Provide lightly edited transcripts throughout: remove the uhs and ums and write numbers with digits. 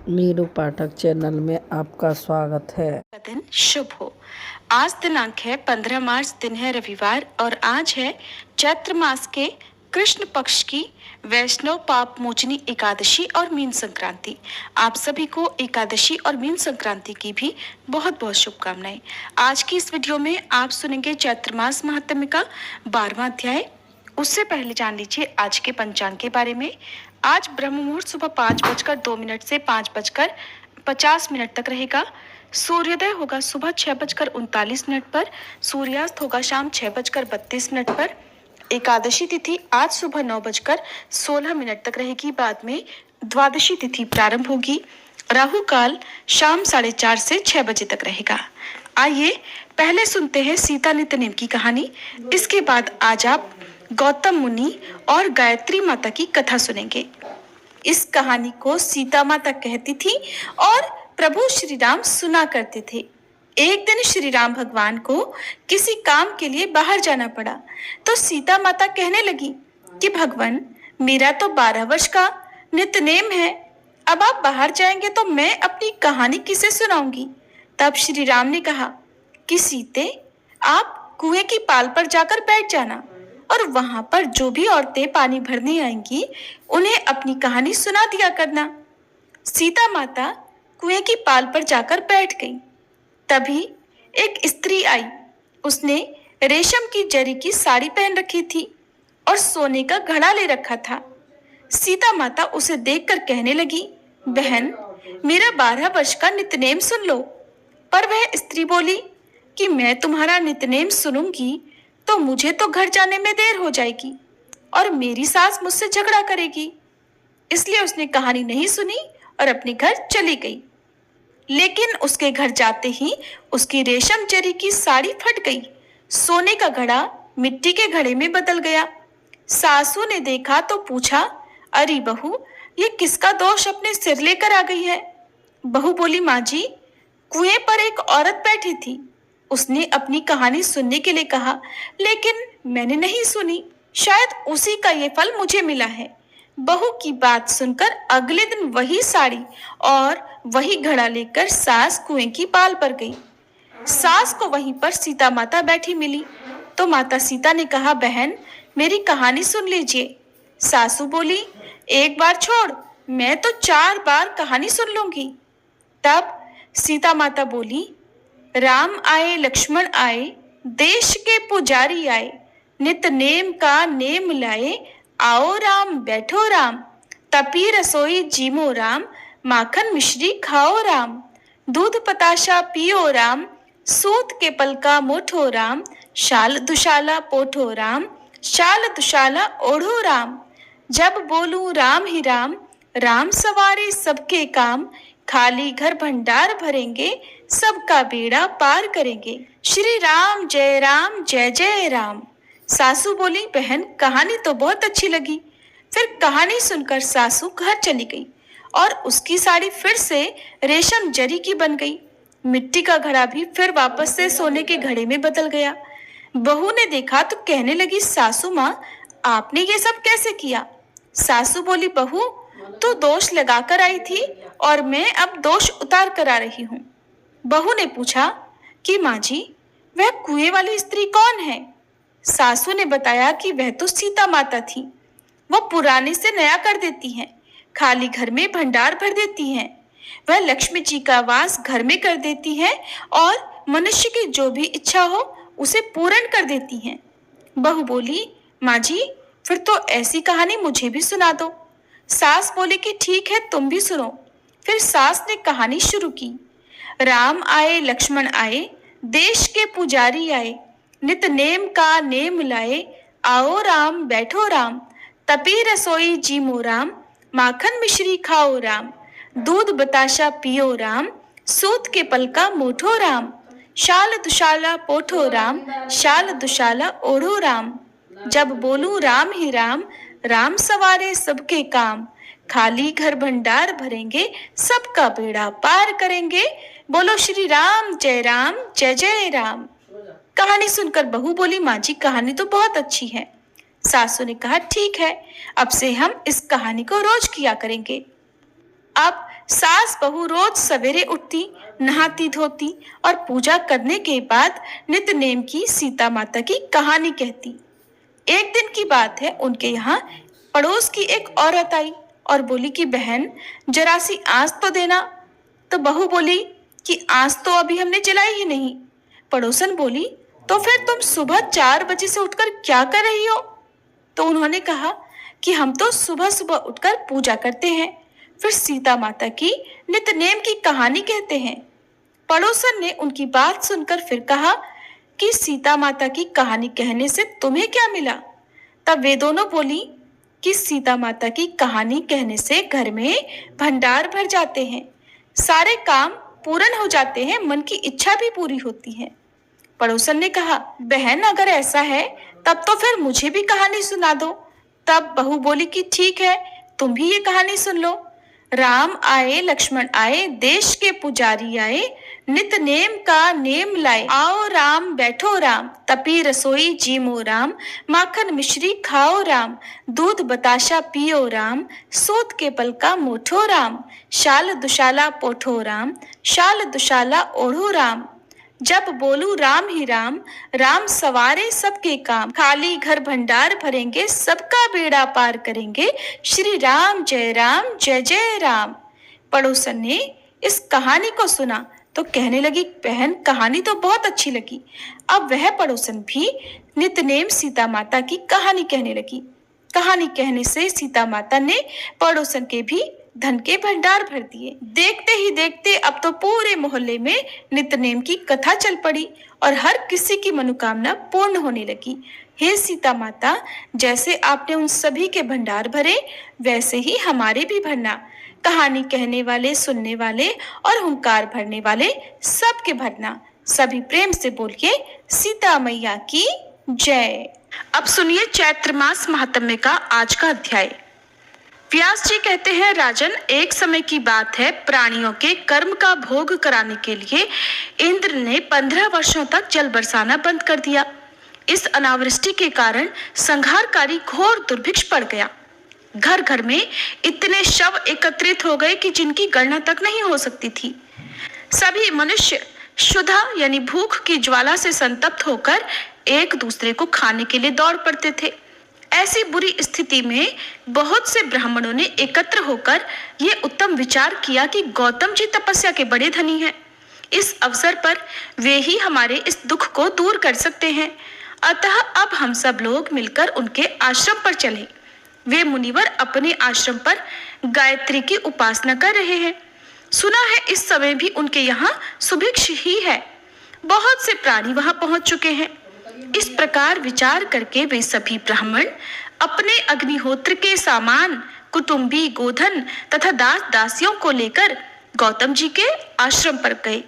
मीनू पाठक channel में आपका स्वागत है। दिन शुभ हो। आज दिनांक है 15 मार्च, दिन है रविवार और आज है चैत्र मास के कृष्ण पक्ष की वैष्णव पाप मोचनी एकादशी और मीन संक्रांति। आप सभी को एकादशी और मीन संक्रांति की भी बहुत बहुत शुभकामनाएं। आज की इस वीडियो में आप सुनेंगे चैत्र मास महात्म्य का 12वां अध्याय। उससे पहले जान लीजिए आज के पंचांग के बारे में। आज ब्रह्म मुहूर्त सुबह 5:02 से 5:50 तक रहेगा। सूर्योदय होगा सुबह 6:39 पर, सूर्यास्त होगा शाम 6:32 पर। एकादशी तिथि आज सुबह 9:16 तक रहेगी, बाद में द्वादशी तिथि प्रारंभ होगी। राहु काल शाम 4:30 से 6 बजे तक रहेगा। आइए पहले सुनते हैं सीता नित्यनेम की कहानी। इसके बाद आज आप गौतम मुनि और गायत्री माता की कथा सुनेंगे। इस कहानी को सीता माता कहती थी और प्रभु श्री राम सुना करते थे। एक दिन श्री राम भगवान को किसी काम के लिए बाहर जाना पड़ा, तो सीता माता कहने लगी कि भगवान, मेरा तो 12 वर्ष का नित्यनेम है, अब आप बाहर जाएंगे तो मैं अपनी कहानी किसे सुनाऊंगी। तब श्री राम ने कहा कि सीते, आप कुएं की पाल पर जाकर बैठ जाना और वहां पर जो भी औरतें पानी भरने आएंगी उन्हें अपनी कहानी सुना दिया करना। सीता माता कुएं की पाल पर जाकर बैठ गई। तभी एक स्त्री आई। उसने रेशम की जरी की साड़ी पहन रखी थी और सोने का घड़ा ले रखा था। सीता माता उसे देखकर कहने लगी, बहन, मेरा 12 वर्ष का नित्यनेम सुन लो। पर वह स्त्री बोली कि मैं तुम्हारा नित्यनेम सुनूंगी तो मुझे तो घर जाने में देर हो जाएगी और मेरी सास मुझसे झगड़ा करेगी। इसलिए उसने कहानी नहीं सुनी और अपने घर चली गई। लेकिन उसके घर जाते ही उसकी रेशम जरी की साड़ी फट गई। सोने का घड़ा मिट्टी के घड़े में बदल गया। सासू ने देखा तो पूछा, अरे बहू, ये किसका दोष अपने सिर लेकर आ गई है। बहू बोली, माँ जी, कुएं पर एक औरत बैठी थी, उसने अपनी कहानी सुनने के लिए कहा, लेकिन मैंने नहीं सुनी, शायद उसी का ये फल मुझे मिला है। बहू की बात सुनकर अगले दिन वही साड़ी और वही घड़ा लेकर सास कुएं की पाल पर गई। सास को वहीं पर सीता माता बैठी मिली तो माता सीता ने कहा, बहन, मेरी कहानी सुन लीजिए। सासू बोली, एक बार छोड़, मैं तो 4 बार कहानी सुन लूंगी। तब सीता माता बोली, राम आए लक्ष्मण आए, देश के पुजारी आए, नित नेम का नेम लाए, आओ राम बैठो राम, तपी रसोई जीमो राम, माखन मिश्री खाओ राम, दूध पताशा पियो राम, सूत के पल का मोठो राम, शाल दुशाला पोठो राम, शाल दुशाला ओढ़ो राम, जब बोलूं राम ही राम, राम सवारे सबके काम, खाली घर भंडार भरेंगे, सबका बेड़ा पार करेंगे। श्री राम जय जय राम। सासू बोली, बहन, कहानी तो बहुत अच्छी लगी। फिर कहानी सुनकर सासू घर चली गई और उसकी साड़ी फिर से रेशम जरी की बन गई। मिट्टी का घड़ा भी फिर वापस से सोने के घड़े में बदल गया। बहू ने देखा तो कहने लगी, सासू माँ, आपने ये सब कैसे किया। सासू बोली, बहू, तो दोष लगाकर आई थी और मैं अब दोष उतार कर आ रही हूँ। बहू ने पूछा कि माँ जी, वह कुएं वाली स्त्री कौन है। सासू ने बताया कि वह तो सीता माता थी। वह पुराने से नया कर देती हैं, खाली घर में भंडार भर देती हैं। वह लक्ष्मी जी का वास घर में कर देती हैं और मनुष्य की जो भी इच्छा हो उसे पूर्ण कर देती हैं। बहू बोली, माँ जी, फिर तो ऐसी कहानी मुझे भी सुना दो। सास बोली कि ठीक है, तुम भी सुनो। फिर सास ने कहानी शुरू की। राम आए लक्ष्मण आए, देश के पुजारी आए, नित नेम का नेम लाए, आओ राम बैठो राम, तपी रसोई जीमो राम, माखन मिश्री खाओ राम, दूध बताशा पियो राम, सूत के पल का मोठो राम, शाल दुशाला पोठो राम, शाल दुशाला ओढ़ो राम, जब बोलूं राम ही राम, राम सवारे सबके काम, खाली घर भंडार भरेंगे, सबका बेड़ा पार करेंगे, बोलो श्री राम जय जय राम। कहानी सुनकर बहू बोली, माँ जी, कहानी तो बहुत अच्छी है। सासू ने कहा, ठीक है, अब से हम इस कहानी को रोज किया करेंगे। अब सास बहू रोज सवेरे उठती, नहाती धोती और पूजा करने के बाद नित्य नेम की सीता माता की कहानी कहती। एक दिन की बात है, उनके यहाँ पड़ोस की एक औरत आई और बोली कि बहन जरा सी आंच तो देना। तो बहू बोली कि आंच तो अभी हमने जलाई ही नहीं। पड़ोसन बोली तो फिर तुम सुबह 4 बजे से उठकर क्या कर रही हो? तो उन्होंने कहा कि हम तो सुबह सुबह उठकर पूजा करते हैं, फिर सीता माता की नित्य नेम की कहानी कहते हैं। पड़ोसन ने उनकी बात सुनकर फिर कहा कि सीता माता की कहानी कहने से तुम्हें क्या मिला? तब वे दोनों बोली कि सीता माता की कहानी कहने से घर में भंडार भर जाते हैं, सारे काम पूर्ण हो जाते हैं, मन की इच्छा भी पूरी होती है। पड़ोसन ने कहा बहन अगर ऐसा है तब तो फिर मुझे भी कहानी सुना दो। तब बहू बोली कि ठीक है, तुम भी ये कहानी सुन लो। राम आए लक्ष्मण आए, देश के पुजारी आए, नित नेम का नेम लाए। आओ राम बैठो राम, तपी रसोई जीमो राम, माखन मिश्री खाओ राम, दूध बताशा पियो राम, सूत के पल का मोठो राम, शाल दुशाला पोठो राम, शाल दुशाला ओढ़ो राम। जब बोलू राम ही राम, राम सवारे सबके काम, खाली घर भंडार भरेंगे, सबका बेड़ा पार करेंगे, श्री राम जय जय राम। पड़ोसन ने इस कहानी को सुना तो कहने लगी बहन कहानी तो बहुत अच्छी लगी। अब वह पड़ोसन भी नित्यनेम सीता माता की कहानी कहने लगी। कहानी कहने से सीता माता ने पड़ोसन के भी धन के भंडार भर दिए। देखते ही देखते अब तो पूरे मोहल्ले में नित्यनेम की कथा चल पड़ी और हर किसी की मनोकामना पूर्ण होने लगी। हे सीता माता, जैसे आपने उन सभी के भंडार भरे वैसे ही हमारे भी भरना। कहानी कहने वाले, सुनने वाले और हुंकार भरने वाले सबके भरना। सभी प्रेम से बोलिए सीता मैया की जय। अब सुनिए चैत्र मास महात्म्य का आज का अध्याय। व्यास जी कहते हैं राजन, एक समय की बात है, प्राणियों के कर्म का भोग कराने के लिए इंद्र ने 15 वर्षों तक जल बरसाना बंद कर दिया। इस अनावृष्टि के कारण संहारकारी घोर दुर्भिक्ष पड़ गया। घर घर में इतने शव एकत्रित हो गए कि जिनकी गणना तक नहीं हो सकती थी। सभी मनुष्य क्षुधा यानी भूख की ज्वाला से संतप्त होकर एक दूसरे को खाने के लिए दौड़ पड़ते थे। ऐसी बुरी स्थिति में बहुत से ब्राह्मणों ने एकत्र होकर ये उत्तम विचार किया कि गौतम जी तपस्या के बड़े धनी हैं। इस अवसर पर वे ही हमारे इस दुख को दूर कर सकते हैं। अतः अब हम सब लोग मिलकर उनके आश्रम पर चलें। वे मुनिवर अपने आश्रम पर गायत्री की उपासना कर रहे हैं। सुना है इस समय भी उनके यहाँ सुभिक्ष ही है। बहुत से प्राणी वहां पहुंच चुके हैं। इस प्रकार विचार करके वे सभी ब्राह्मण अपने अग्निहोत्र के सामान, कुटुंबी, गोधन तथा दास दासियों को लेकर गौतम जी के आश्रम पर गए।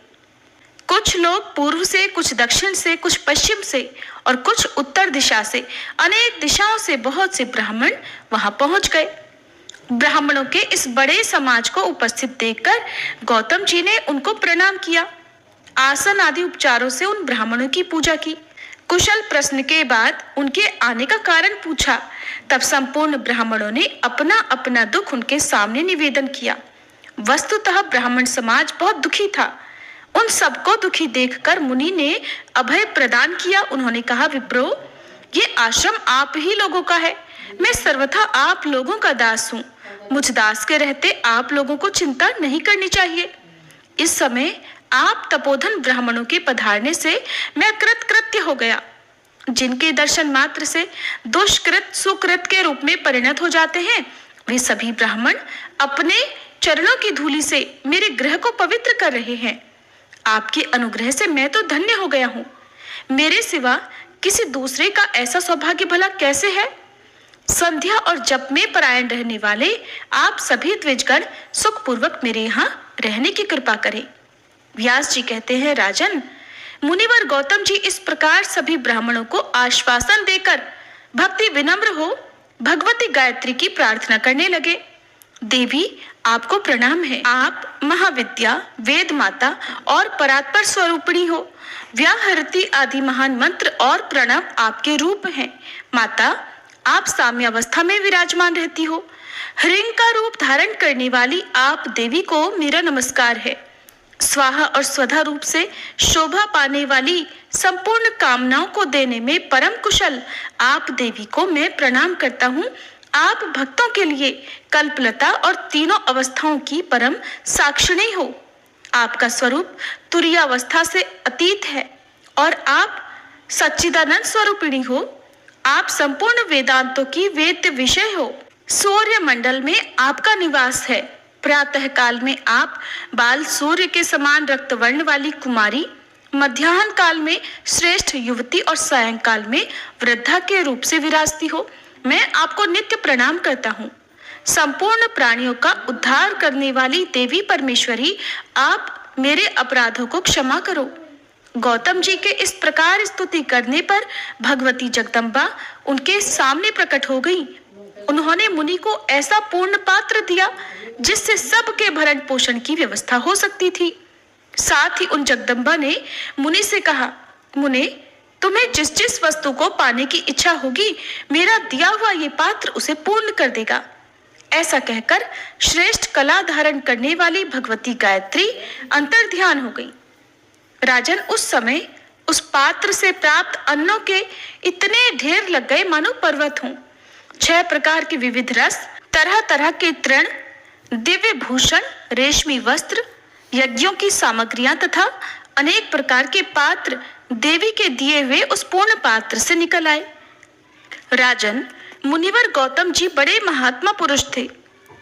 कुछ लोग पूर्व से, कुछ दक्षिण से, कुछ पश्चिम से और कुछ उत्तर दिशा से, अनेक दिशाओं से बहुत से ब्राह्मण वहां पहुंच गए। ब्राह्मणों के इस बड़े समाज को उपस्थित देखकर गौतम जी ने उनको प्रणाम किया। आसन आदि उपचारों से उन ब्राह्मणों की पूजा की। कुशल प्रश्न के बाद उनके आने का कारण पूछा। तब संपूर्ण ब्राह्मणों ने अपना अपना दुख उनके सामने निवेदन किया। वस्तुतः ब्राह्मण समाज बहुत दुखी था। उन सबको दुखी देखकर मुनि ने अभय प्रदान किया। उन्होंने कहा विप्रो, ये आश्रम आप ही लोगों का है। मैं सर्वथा आप लोगों का दास हूँ। मुझ दास के रहते आप लोगों को चिंता नहीं करनी चाहिए। इस समय आप तपोधन ब्राह्मणों के पधारने से मैं कृतकृत्य हो गया। जिनके दर्शन मात्र से दुष्कृत सुकृत के रूप में परिणत हो जाते हैं, वे सभी ब्राह्मण अपने चरणों की धूलि से मेरे गृह को पवित्र कर रहे हैं। आपके अनुग्रह से मैं तो धन्य हो गया हूँ। मेरे सिवा किसी दूसरे का ऐसा सौभाग्य भला कैसे है? संध्या और जप में परायण रहने वाले आप सभी द्विजगण सुखपूर्वक मेरे यहाँ रहने की कृपा करें। व्यास जी कहते हैं राजन, मुनिवर गौतम जी इस प्रकार सभी ब्राह्मणों को आश्वासन देकर भक्ति विनम्र हो भगवती गायत्री की प्रार्थना करने लगे। देवी, आपको प्रणाम है। आप महाविद्या, वेद माता और परात्पर स्वरूपिणी हो। व्याहृति आदि महान मंत्र और प्रणव आपके रूप हैं। माता, आप साम्यावस्था में विराजमान रहती हो। ह्रीं का रूप धारण करने वाली आप देवी को मेरा नमस्कार है। स्वाहा और स्वधा रूप से शोभा पाने वाली संपूर्ण कामनाओं को देने में परम कुशल आप देवी को मैं प्रणाम करता हूँ। आप भक्तों के लिए कल्पलता और तीनों अवस्थाओं की परम साक्षिणी हो। आपका स्वरूप तुरीयावस्था से अतीत है और आप सच्चिदानंद स्वरूपिणी हो। आप संपूर्ण वेदांतों की वेद्य विषय हो। सूर्य मंडल में आपका निवास है। प्रातः काल में आप बाल सूर्य के समान रक्तवर्ण वाली कुमारी, मध्याह्न काल में श्रेष्ठ युवती और सायंकाल में वृद्धा के रूप से विराजती हो। मैं आपको नित्य प्रणाम करता हूँ। संपूर्ण प्राणियों का उद्धार करने वाली देवी परमेश्वरी, आप मेरे अपराधों को क्षमा करो। गौतम जी के इस प्रकार स्तुति करने पर भगवती जगदम्बा उनके सामने प्रकट हो गई। उन्होंने मुनि को ऐसा पूर्ण पात्र दिया जिससे सबके भरण पोषण की व्यवस्था हो सकती थी। साथ ही उन जगदम्बा ने मुनि से कहा, मुने, तुम्हें जिस जिस वस्तु को पाने की इच्छा होगी, मेरा दिया हुआ ये पात्र उसे पूर्ण कर देगा। ऐसा कहकर श्रेष्ठ कला धारण करने वाली भगवती गायत्री अंतर्ध्यान हो गई। राजन, उस समय उस पात्र से प्राप्त अन्नों के इतने ढेर लग गए मानो पर्वत हों। 6 प्रकार के विविध रस, तरह तरह के तृण, दिव्य भूषण, रेशमी वस्त्र, यज्ञों की सामग्रियां तथा अनेक प्रकार के पात्र देवी के दिए हुए उस पूर्ण पात्र से निकल आए। राजन, मुनिवर गौतम जी बड़े महात्मा पुरुष थे।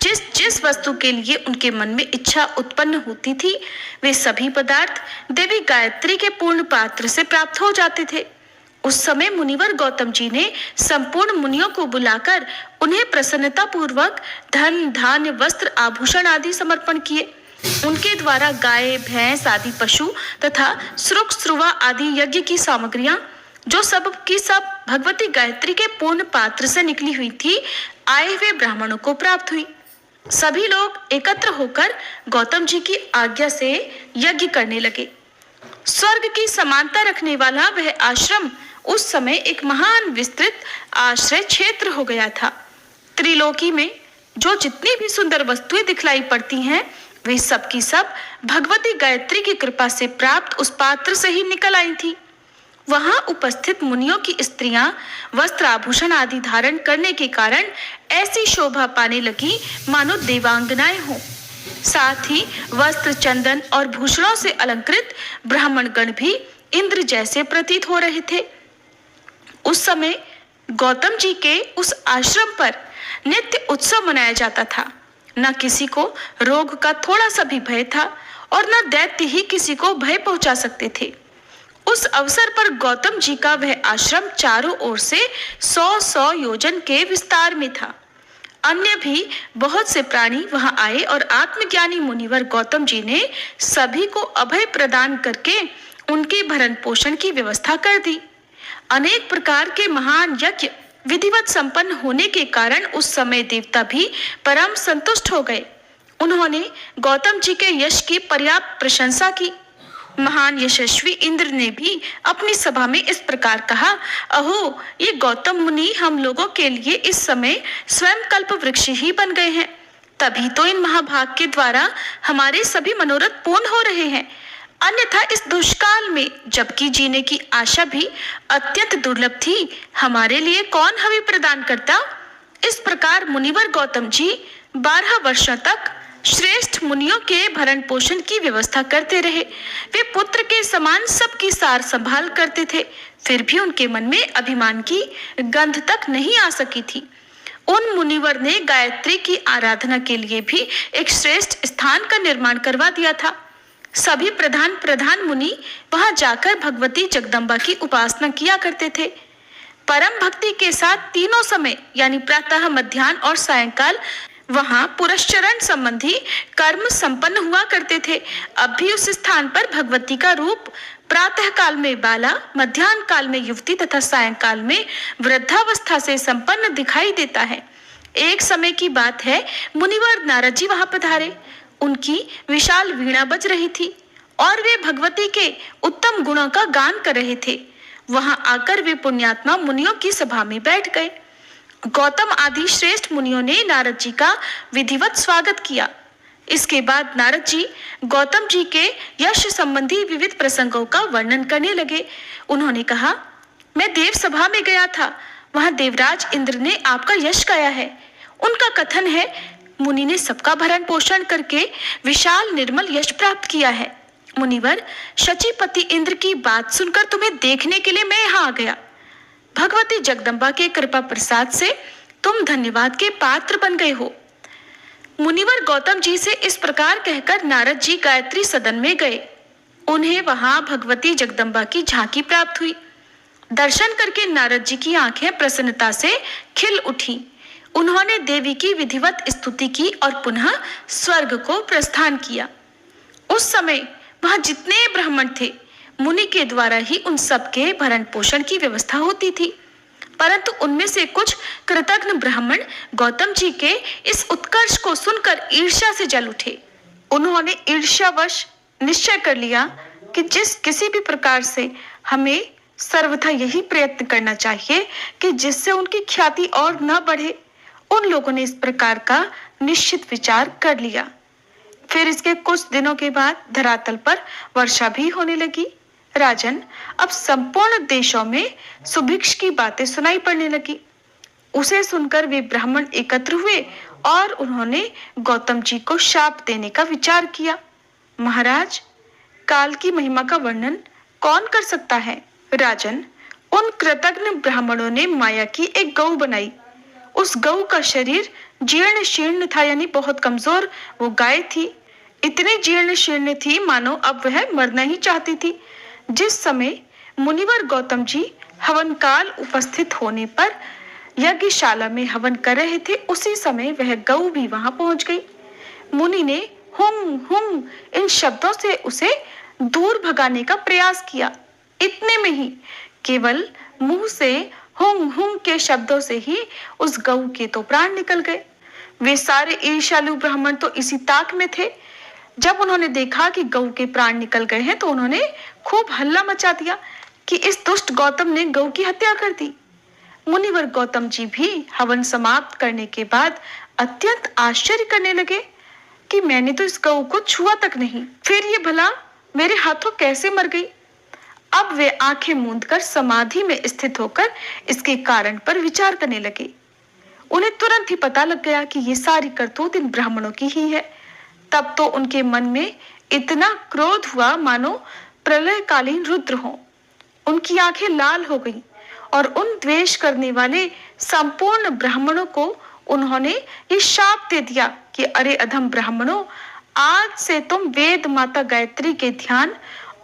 जिस जिस वस्तु के लिए उनके मन में इच्छा उत्पन्न होती थी, वे सभी पदार्थ देवी गायत्री के पूर्ण पात्र से प्राप्त हो जाते थे। उस समय मुनिवर गौतम जी ने संपूर्ण मुनियों को बुलाकर उन्हें प्रसन्नता पूर्वक धन, धान्य, वस्त्र, आभूषण आदि समर्पण किए। उनके द्वारा गाय, भैंस आदि पशु तथा श्रुक, श्रुवा आदि यज्ञ की सामग्रियां, जो सब की सब भगवती गायत्री के पूर्ण पात्र से निकली हुई थी, आए हुए ब्राह्मणों को प्राप्त हुई। सभी लोग एकत्र होकर गौतम जी की आज्ञा से यज्ञ करने लगे। स्वर्ग की समानता रखने वाला वह आश्रम उस समय एक महान विस्तृत आश्रय क्षेत्र हो गया था। त्रिलोकी में जो जितनी भी सुंदर वस्तुएं दिखलाई पड़ती हैं, वे सब की सब भगवती गायत्री की कृपा से प्राप्त उस पात्र से ही निकल आई थी। वहां उपस्थित मुनियों की स्त्रियां वस्त्र, आभूषण आदि धारण करने के कारण ऐसी शोभा पाने लगी मानो देवांगनाएं हों। साथ ही वस्त्र, चंदन और भूषणों से अलंकृत ब्राह्मण गण भी इंद्र जैसे प्रतीत हो रहे थे। उस समय गौतम जी के उस आश्रम पर नित्य उत्सव मनाया जाता था। न किसी को रोग का थोड़ा सा भी भय था और न दैत्य ही किसी को भय पहुंचा सकते थे। उस अवसर पर गौतम जी का वह आश्रम चारों ओर से 100 योजन के विस्तार में था। अन्य भी बहुत से प्राणी वहां आए और आत्मज्ञानी मुनिवर गौतम जी ने सभी को अभय प्रदान करके उनके भरण पोषण की व्यवस्था कर दी। अनेक प्रकार के महान यज्ञ विधिवत संपन्न होने के कारण उस समय देवता भी परम संतुष्ट हो गए। उन्होंने गौतम जी के यश की पर्याप्त प्रशंसा की। महान यशस्वी इंद्र ने भी अपनी सभा में इस प्रकार कहा, अहो, ये गौतम मुनि हम लोगों के लिए इस समय स्वयं कल्प वृक्ष ही बन गए हैं। तभी तो इन महाभाग के द्वारा हमारे सभी मनोरथ पूर्ण हो रहे हैं। अन्यथा इस दुष्काल में, जबकि जीने की आशा भी अत्यंत दुर्लभ थी, हमारे लिए कौन हवि प्रदान करता। इस प्रकार मुनिवर गौतम जी 12 वर्षों तक श्रेष्ठ मुनियों के भरण पोषण की व्यवस्था करते रहे। वे पुत्र के समान सबकी सार संभाल करते थे, फिर भी उनके मन में अभिमान की गंध तक नहीं आ सकी थी। उन मुनिवर ने गायत्री की आराधना के लिए भी एक श्रेष्ठ स्थान का निर्माण करवा दिया था। सभी प्रधान मुनि वहां जाकर भगवती जगदम्बा की उपासना किया करते थे। परम भक्ति के साथ तीनों समय यानी प्रातः, मध्याह्न और सायंकाल वहां पुरस्चरण संबंधी कर्म संपन्न हुआ करते थे। अब भी उस स्थान पर भगवती का रूप प्रातः काल में बाला, मध्याह्न काल में युवती तथा सायंकाल में वृद्धावस्था से संपन्न दिखाई देता है। एक समय की बात है, मुनिवर नारद जी वहां पधारे। उनकी विशाल वीणा बज रही थी और वे भगवती के उत्तम गुणों का गान कर रहे थे। वहां आकर वे पुण्यात्मा मुनियों की सभा में बैठ गए। गौतम आदि श्रेष्ठ मुनियों ने नारद जी का विधिवत स्वागत किया। इसके बाद नारद जी गौतम जी के यश संबंधी विविध प्रसंगों का वर्णन करने लगे। उन्होंने कहा, मैं देव सभा में गया था, वहां देवराज इंद्र ने आपका यश गाया है। उनका कथन है, मुनि ने सबका भरण पोषण करके विशाल निर्मल यश प्राप्त किया है। मुनिवर, शचीपति इंद्र की बात सुनकर तुम्हें देखने के लिए मैं यहाँ आ गया। भगवती जगदम्बा के कृपा प्रसाद से तुम धन्यवाद के पात्र बन गए हो। मुनिवर गौतम जी से इस प्रकार कहकर नारद जी गायत्री सदन में गए। उन्हें वहां भगवती जगदम्बा की झांकी प्राप्त हुई। दर्शन करके नारद जी की आंखें प्रसन्नता से खिल उठी। उन्होंने देवी की विधिवत स्तुति की और पुनः स्वर्ग को प्रस्थान किया। उस समय वहां जितने ब्राह्मण थे, मुनि के द्वारा ही उन सबके भरण पोषण की व्यवस्था होती थी, परंतु उनमें से कुछ कृतघ्न ब्राह्मण गौतम जी के इस उत्कर्ष को सुनकर ईर्ष्या से जल उठे। उन्होंने ईर्ष्यावश निश्चय कर लिया कि किसी भी प्रकार से हमें सर्वथा यही प्रयत्न करना चाहिए कि जिससे उनकी ख्याति और न बढ़े। उन लोगों ने इस प्रकार का निश्चित विचार कर लिया। फिर इसके कुछ दिनों के बाद धरातल पर वर्षा भी होने लगी। राजन, अब संपूर्ण देशों में सुभिक्ष की बातें सुनाई पड़ने लगी। उसे सुनकर वे ब्राह्मण एकत्र हुए और उन्होंने गौतम जी को शाप देने का विचार किया। महाराज, काल की महिमा का वर्णन कौन कर सकता है? राजन, उन कृतघ्न ब्राह्मणों ने माया की एक गऊ बनाई। उस गऊ का शरीर जीर्ण शीर्ण था, यानी बहुत कमजोर वो गाय थी। इतनी जीर्ण शीर्ण थी मानो अब वह मरना ही चाहती थी। जिस समय मुनिवर गौतम जी हवन काल उपस्थित होने पर यज्ञशाला में हवन कर रहे थे, उसी समय वह गऊ भी वहां पहुंच गई। मुनि ने हुम हुम इन शब्दों से उसे दूर भगाने का प्रयास किया। इतने में ही केवल मुंह से हुम हुम के शब्दों से ही उस गऊ के तो प्राण निकल गए। वे सारे ईर्ष्यालु ब्राह्मण तो इसी ताक में थे। जब उन्होंने देखा कि गऊ के प्राण निकल गए हैं तो उन्होंने खूब हल्ला मचा दिया कि इस दुष्ट गौतम ने गऊ की हत्या कर दी। मुनिवर गौतम जी भी हवन समाप्त करने के बाद अत्यंत आश्चर्य करने लगे कि मैंने तो इस गऊ को छुआ तक नहीं, फिर ये भला मेरे हाथों कैसे मर गई। अब वे आंखें मूंदकर समाधि में स्थित होकर इसके कारण पर विचार करने लगे। उन्हें तुरंत ही पता लग गया कि ये सारी करतूत इन ब्राह्मणों की ही है। तब तो उनके मन में इतना क्रोध हुआ मानो प्रलयकालीन रुद्र हो। उनकी आंखें लाल हो गईं और उन द्वेष करने वाले संपूर्ण ब्राह्मणों को उन्होंने ये शाप दे दिया कि अरे अधम ब्राह्मणों, आज से तुम वेद माता गायत्री के ध्यान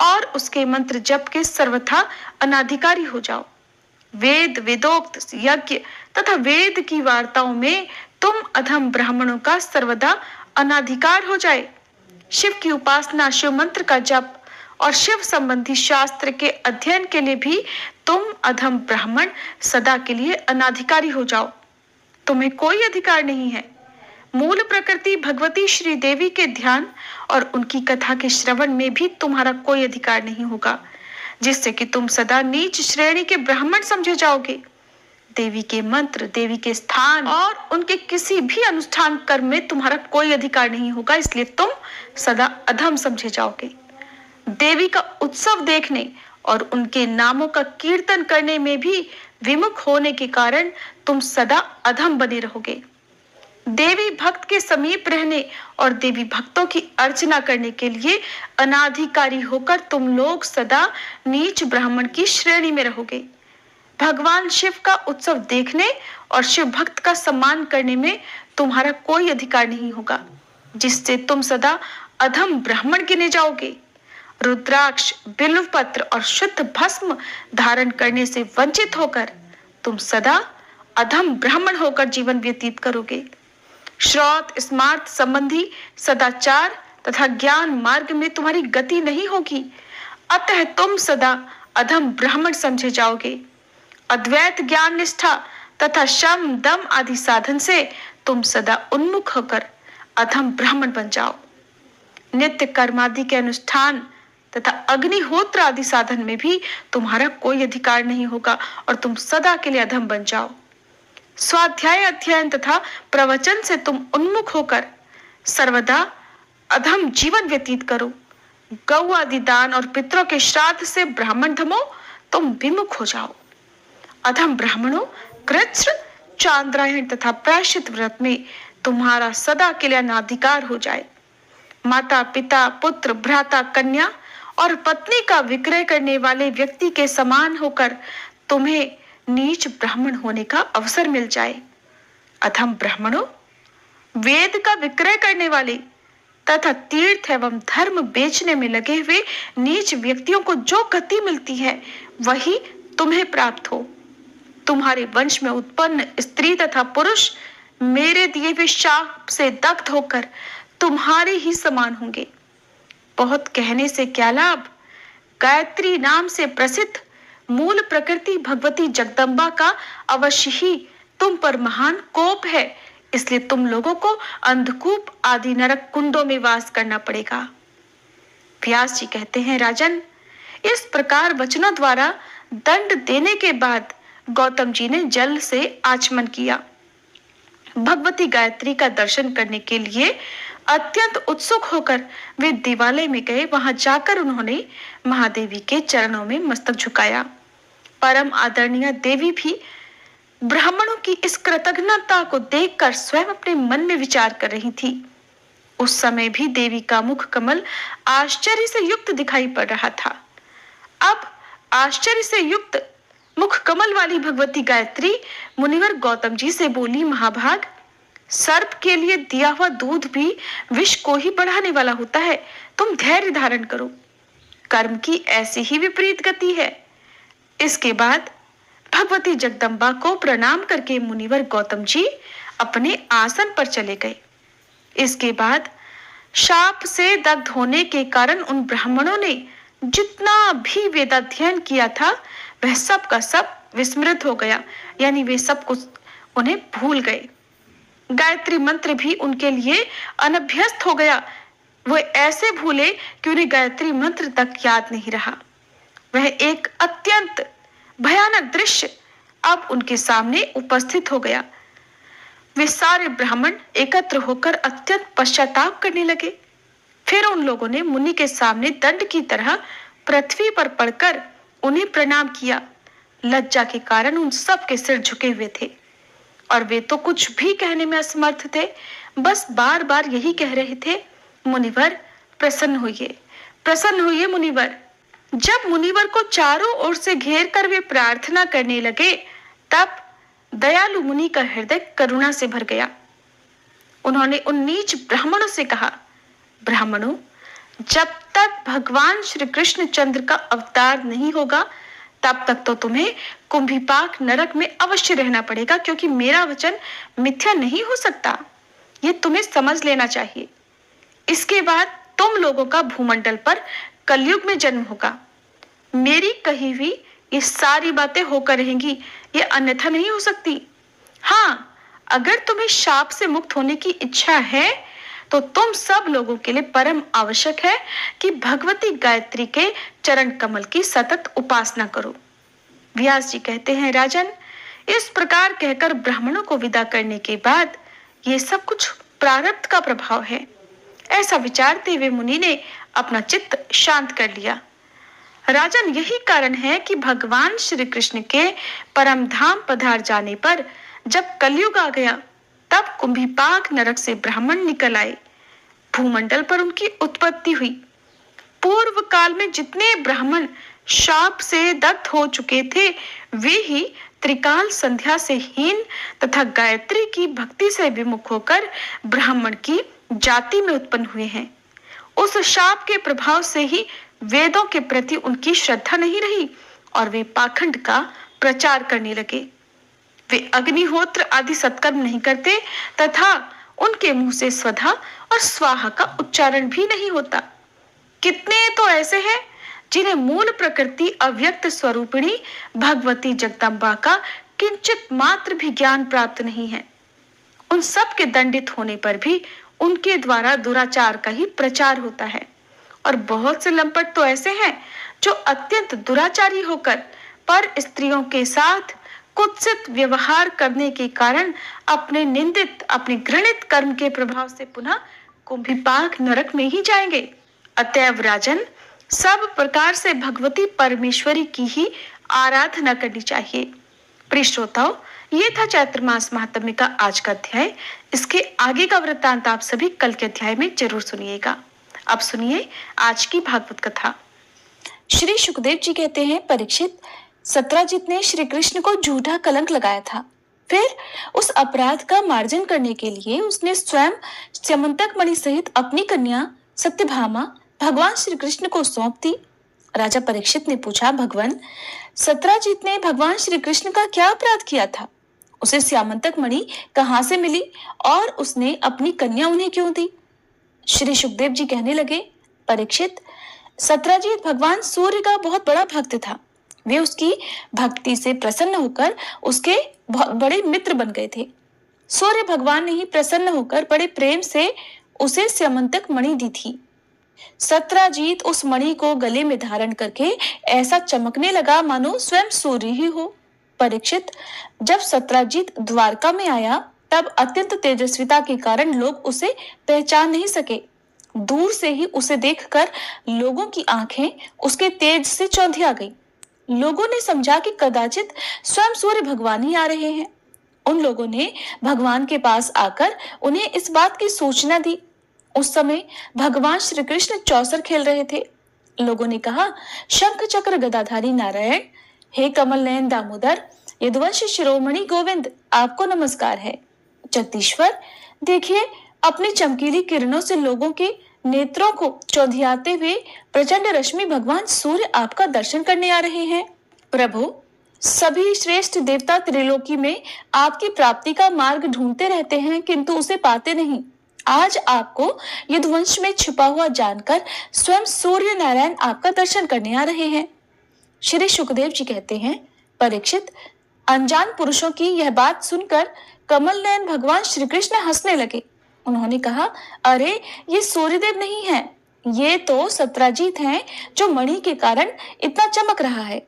और उसके मंत्र जप के सर्वथा अनाधिकारी हो जाओ। वेद, वेदोक्त यज्ञ तथा वेद की वार्ताओं में तुम अधम ब्राह्मणों का सर्वदा अनाधिकार हो जाए। शिव की उपासना, शिव मंत्र का जप और शिव संबंधी शास्त्र के अध्ययन के लिए भी तुम अधम ब्राह्मण सदा के लिए अनाधिकारी हो जाओ। तुम्हें कोई अधिकार नहीं है। मूल प्रकृति भगवती श्री देवी के ध्यान और उनकी कथा के श्रवण में भी तुम्हारा कोई अधिकार नहीं होगा, जिससे कि तुम सदा नीच श्रेणी के ब्राह्मण समझे जाओगे। देवी के मंत्र, देवी के स्थान और उनके किसी भी अनुष्ठान कर्म में तुम्हारा कोई अधिकार नहीं होगा, इसलिए तुम सदा अधम समझे जाओगे। देवी का उत्सव देखने और उनके नामों का कीर्तन करने में भी विमुख होने के कारण तुम सदा अधम बने रहोगे। देवी भक्त के समीप रहने और देवी भक्तों की अर्चना करने के लिए अनाधिकारी होकर तुम लोग सदा नीच ब्राह्मण की श्रेणी में रहोगे। भगवान शिव का उत्सव देखने और शिव भक्त का सम्मान करने में तुम्हारा कोई अधिकार नहीं होगा, जिससे तुम सदा अधम ब्राह्मण गिने जाओगे। रुद्राक्ष, बिल्व पत्र और शुद्ध भस्म धारण करने से वंचित होकर तुम सदा अधम ब्राह्मण होकर जीवन व्यतीत करोगे। श्रौत, स्मार्त संबंधी सदाचार तथा ज्ञान मार्ग में तुम्हारी गति नहीं होगी, अतः तुम सदा अधम ब्राह्मण समझे जाओगे। अद्वैत ज्ञान निष्ठा तथा शम, दम आदि साधन से तुम सदा उन्मुख होकर अधम ब्राह्मण बन जाओ। नित्य कर्मादि के अनुष्ठान तथा अग्निहोत्र आदि साधन में भी तुम्हारा कोई अधिकार नहीं होगा और तुम सदा के लिए अधम बन जाओ। स्वाध्याय अध्ययन तथा प्रवचन से तुम उन्मुख होकर सर्वदा अधम जीवन व्यतीत करो। गौ आदि दान और पितरों के श्राद्ध से ब्राह्मण धमो तुम विमुख हो जाओ। अधम ब्राह्मणों, कृच्छ्र, चांद्रायण तथा प्रायश्चित व्रत में तुम्हारा सदा के लिए अनाधिकार हो जाए। माता, पिता, पुत्र, भ्राता, कन्या और पत्नी का विक्रय करने वाले व्यक्ति के समान होकर तुम्हें नीच ब्राह्मण होने का अवसर मिल जाए। अधम ब्राह्मणों, वेद का विक्रय करने वाले तथा तीर्थ एवं धर्म बेचने में लगे हुए नीच व्यक्तियों को जो गति मिलती है वही तुम्हें प्राप्त हो। तुम्हारे वंश में उत्पन्न स्त्री तथा पुरुष मेरे दिए हुए शाप से दग्ध होकर तुम्हारे ही समान होंगे। बहुत कहने से क्या लाभ। गायत्री नाम से प्रसिद्ध मूल प्रकृति भगवती जगदम्बा का अवश्य ही तुम पर महान कोप है, इसलिए तुम लोगों को अंधकूप आदि नरक कुंडों में वास करना पड़ेगा। व्यास जी कहते हैं, राजन, इस प्रकार वचनों द्वारा दंड देने के बाद गौतम जी ने जल से आचमन किया। भगवती गायत्री का दर्शन करने के लिए अत्यंत उत्सुक होकर वे देवालय में गए। वहां जाकर उन्होंने महादेवी के चरणों में मस्तक झुकाया। परम आदरणीय देवी भी ब्राह्मणों की इस कृतज्ञता को देखकर स्वयं अपने मन में विचार कर रही थी। उस समय भी देवी का मुख कमल आश्चर्य से युक्त दिखाई पड़ रहा था। अब आश्चर्य से युक्त मुख कमल वाली भगवती गायत्री मुनिवर गौतम जी से बोली, महाभाग, सर्प के लिए दिया हुआ दूध भी विष को ही बढ़ाने वाला होता है। तुम धैर्य धारण करो। कर्म की ऐसी ही विपरीत गति है। इसके बाद भगवती जगदम्बा को प्रणाम करके मुनिवर गौतम जी अपने आसन पर चले गए। इसके बाद शाप से दग्ध होने के कारण उन ब्राह्मणों ने जितना भी वेदाध्ययन किया था वह सब का सब विस्मृत हो गया, यानी वे सब कुछ उन्हें भूल गए। गायत्री मंत्र भी उनके लिए अनभ्यस्त हो गया। वो ऐसे भूले कि उन्हें गायत्री मंत्र तक याद नहीं रहा। वह एक अत्यंत भयानक दृश्य अब उनके सामने उपस्थित हो गया। वे सारे ब्राह्मण एकत्र होकर अत्यंत पश्चाताप करने लगे। फिर उन लोगों ने मुनि के सामने दंड की तरह पृथ्वी पर पड़कर उन्हें प्रणाम किया। लज्जा के कारण उन सब के सिर झुके हुए थे और वे तो कुछ भी कहने में असमर्थ थे। बस बार बार यही कह रहे थे, मुनिवर प्रसन्न होइए, प्रसन्न होइए मुनिवर। जब मुनिवर को चारों ओर से घेर कर वे प्रार्थना करने लगे तब दयालु मुनि का हृदय करुणा से भर गया। उन्होंने उन नीच ब्राह्मणों से कहा, ब्राह्मणों, जब तक भगवान श्री कृष्ण चंद्र का अवतार नहीं होगा तब तक तो तुम्हें कुंभीपाक नरक में अवश्य रहना पड़ेगा, क्योंकि मेरा वचन मिथ्या नहीं हो सकता। ये तुम्हें समझ लेना चाहिए। इसके बाद तुम लोगों का भूमंडल पर कलयुग में जन्म होगा। मेरी कही हुई ये सारी बातें होकर रहेंगी, ये अन्यथा नहीं हो सकती। हाँ, अगर तुम्हें शाप से मुक्त होने की इच्छा है तो तुम सब लोगों के लिए परम आवश्यक है कि भगवती गायत्री के चरण कमल की सतत उपासना करो। व्यास जी कहते हैं, राजन, इस प्रकार कहकर ब्राह्मणों को विदा करने के बाद ये सब कुछ प्रारब्ध का प्रभाव है, ऐसा विचारते हुए मुनि ने अपना चित्त शांत कर लिया। राजन, यही कारण है कि भगवान श्री कृष्ण के परम धाम पधार जाने पर जब कलयुग आ गया तब कुंभीपाक नरक से ब्राह्मण निकल आए। भूमंडल पर उनकी उत्पत्ति हुई। पूर्व काल में जितने ब्राह्मण शाप से दग्ध हो चुके थे वे ही त्रिकाल संध्या से हीन तथा गायत्री की भक्ति से विमुख होकर ब्राह्मण की जाति में उत्पन्न हुए हैं। उस शाप के प्रभाव से ही वेदों के प्रति उनकी श्रद्धा नहीं रही और वे पाखंड का प्रचार करने लगे। वे अग्निहोत्र आदि सत्कर्म नहीं करते तथा उनके मुंह से स्वधा और स्वाहा का उच्चारण भी नहीं होता। कितने तो ऐसे हैं जिन्हें मूल प्रकृति अव्यक्त स्वरूपिणी भगवती जगदम्बा का किंचित मात्र भी ज्ञान प्राप्त नहीं है। उन सब के दंडित होने पर भी उनके द्वारा दुराचार का ही प्रचार होता है। और बहुत से लंपट तो ऐसे हैं जो अत्यंत दुराचारी होकर पर स्त्रियों के साथ कुत्सित व्यवहार करने के कारण अपने निंदित, अपने घृणित कर्म के प्रभाव से पुनः कुंभीपाक नरक में ही जाएंगे। अतएव राजन, सब प्रकार से भगवती परमेश्वरी की ही आराधना करनी चाहिए। प्रिय श्रोताओ, ये था चैत्र मास महात्म्य का आज का अध्याय। इसके आगे का वृत्तांत आप सभी कल के अध्याय में जरूर सुनिएगा। अब सुनिए आज की भागवत कथा। श्री सुखदेव जी कहते हैं, परीक्षित, सत्राजित ने श्री कृष्ण को झूठा कलंक लगाया था। फिर उस अपराध का मार्जन करने के लिए उसने स्वयं स्यमंतक मणि सहित अपनी कन्या सत्यभामा भगवान श्री कृष्ण को सौंप दी। राजा परीक्षित ने पूछा, भगवान, सत्राजित ने भगवान श्री कृष्ण का क्या अपराध किया था? उसे स्यामंतक मणि कहाँ से मिली और उसने अपनी कन्या उन्हें क्यों दी? श्री सुखदेव जी कहने लगे, परीक्षित, सत्राजित भगवान सूर्य का बहुत बड़ा भक्त था। वे उसकी भक्ति से प्रसन्न होकर उसके बहुत बड़े मित्र बन गए थे। सूर्य भगवान ने ही प्रसन्न होकर बड़े प्रेम से उसे स्यमंतक मणि दी थी। सत्राजीत उस मणि को गले में धारण करके ऐसा चमकने लगा मानो स्वयं सूर्य ही हो। परीक्षित, जब सत्राजीत द्वारका में आया तब अत्यंत तेजस्विता के कारण लोग उसे पहचान नहीं सके। दूर से ही उसे देखकर लोगों की आंखें उसके तेज से चौंधिया गई। लोगों ने समझा कि कदाचित स्वयं सूर्य भगवान ही आ रहे हैं। उन लोगों ने भगवान के पास आकर उन्हें इस बात की सूचना दी। उस समय भगवान श्री कृष्ण चौसर खेल रहे थे। लोगों ने कहा, शंख चक्र गदाधारी नारायण, हे कमल नयन दामोदर, यदुवंश शिरोमणि गोविंद, आपको नमस्कार है। जगदीश्वर, देखिए, अपनी चमकीली किरणों से लोगों के नेत्रों को चौंधियाते हुए प्रचंड रश्मि भगवान सूर्य आपका दर्शन करने आ रहे हैं। प्रभु, सभी श्रेष्ठ देवता त्रिलोकी में आपकी प्राप्ति का मार्ग ढूंढते रहते हैं किंतु उसे पाते नहीं। आज आपको यदुवंश में छिपा हुआ जानकर स्वयं सूर्य नारायण आपका दर्शन करने आ रहे हैं। श्री सुखदेव जी कहते हैं, परीक्षित, अनजान पुरुषों की यह बात सुनकर कमल नयन भगवान श्री कृष्ण हंसने लगे। उन्होंने कहा, अरे ये सूर्यदेव नहीं है, ये तो सत्राजीत हैं जो मणि के कारण इतना चमक रहा है।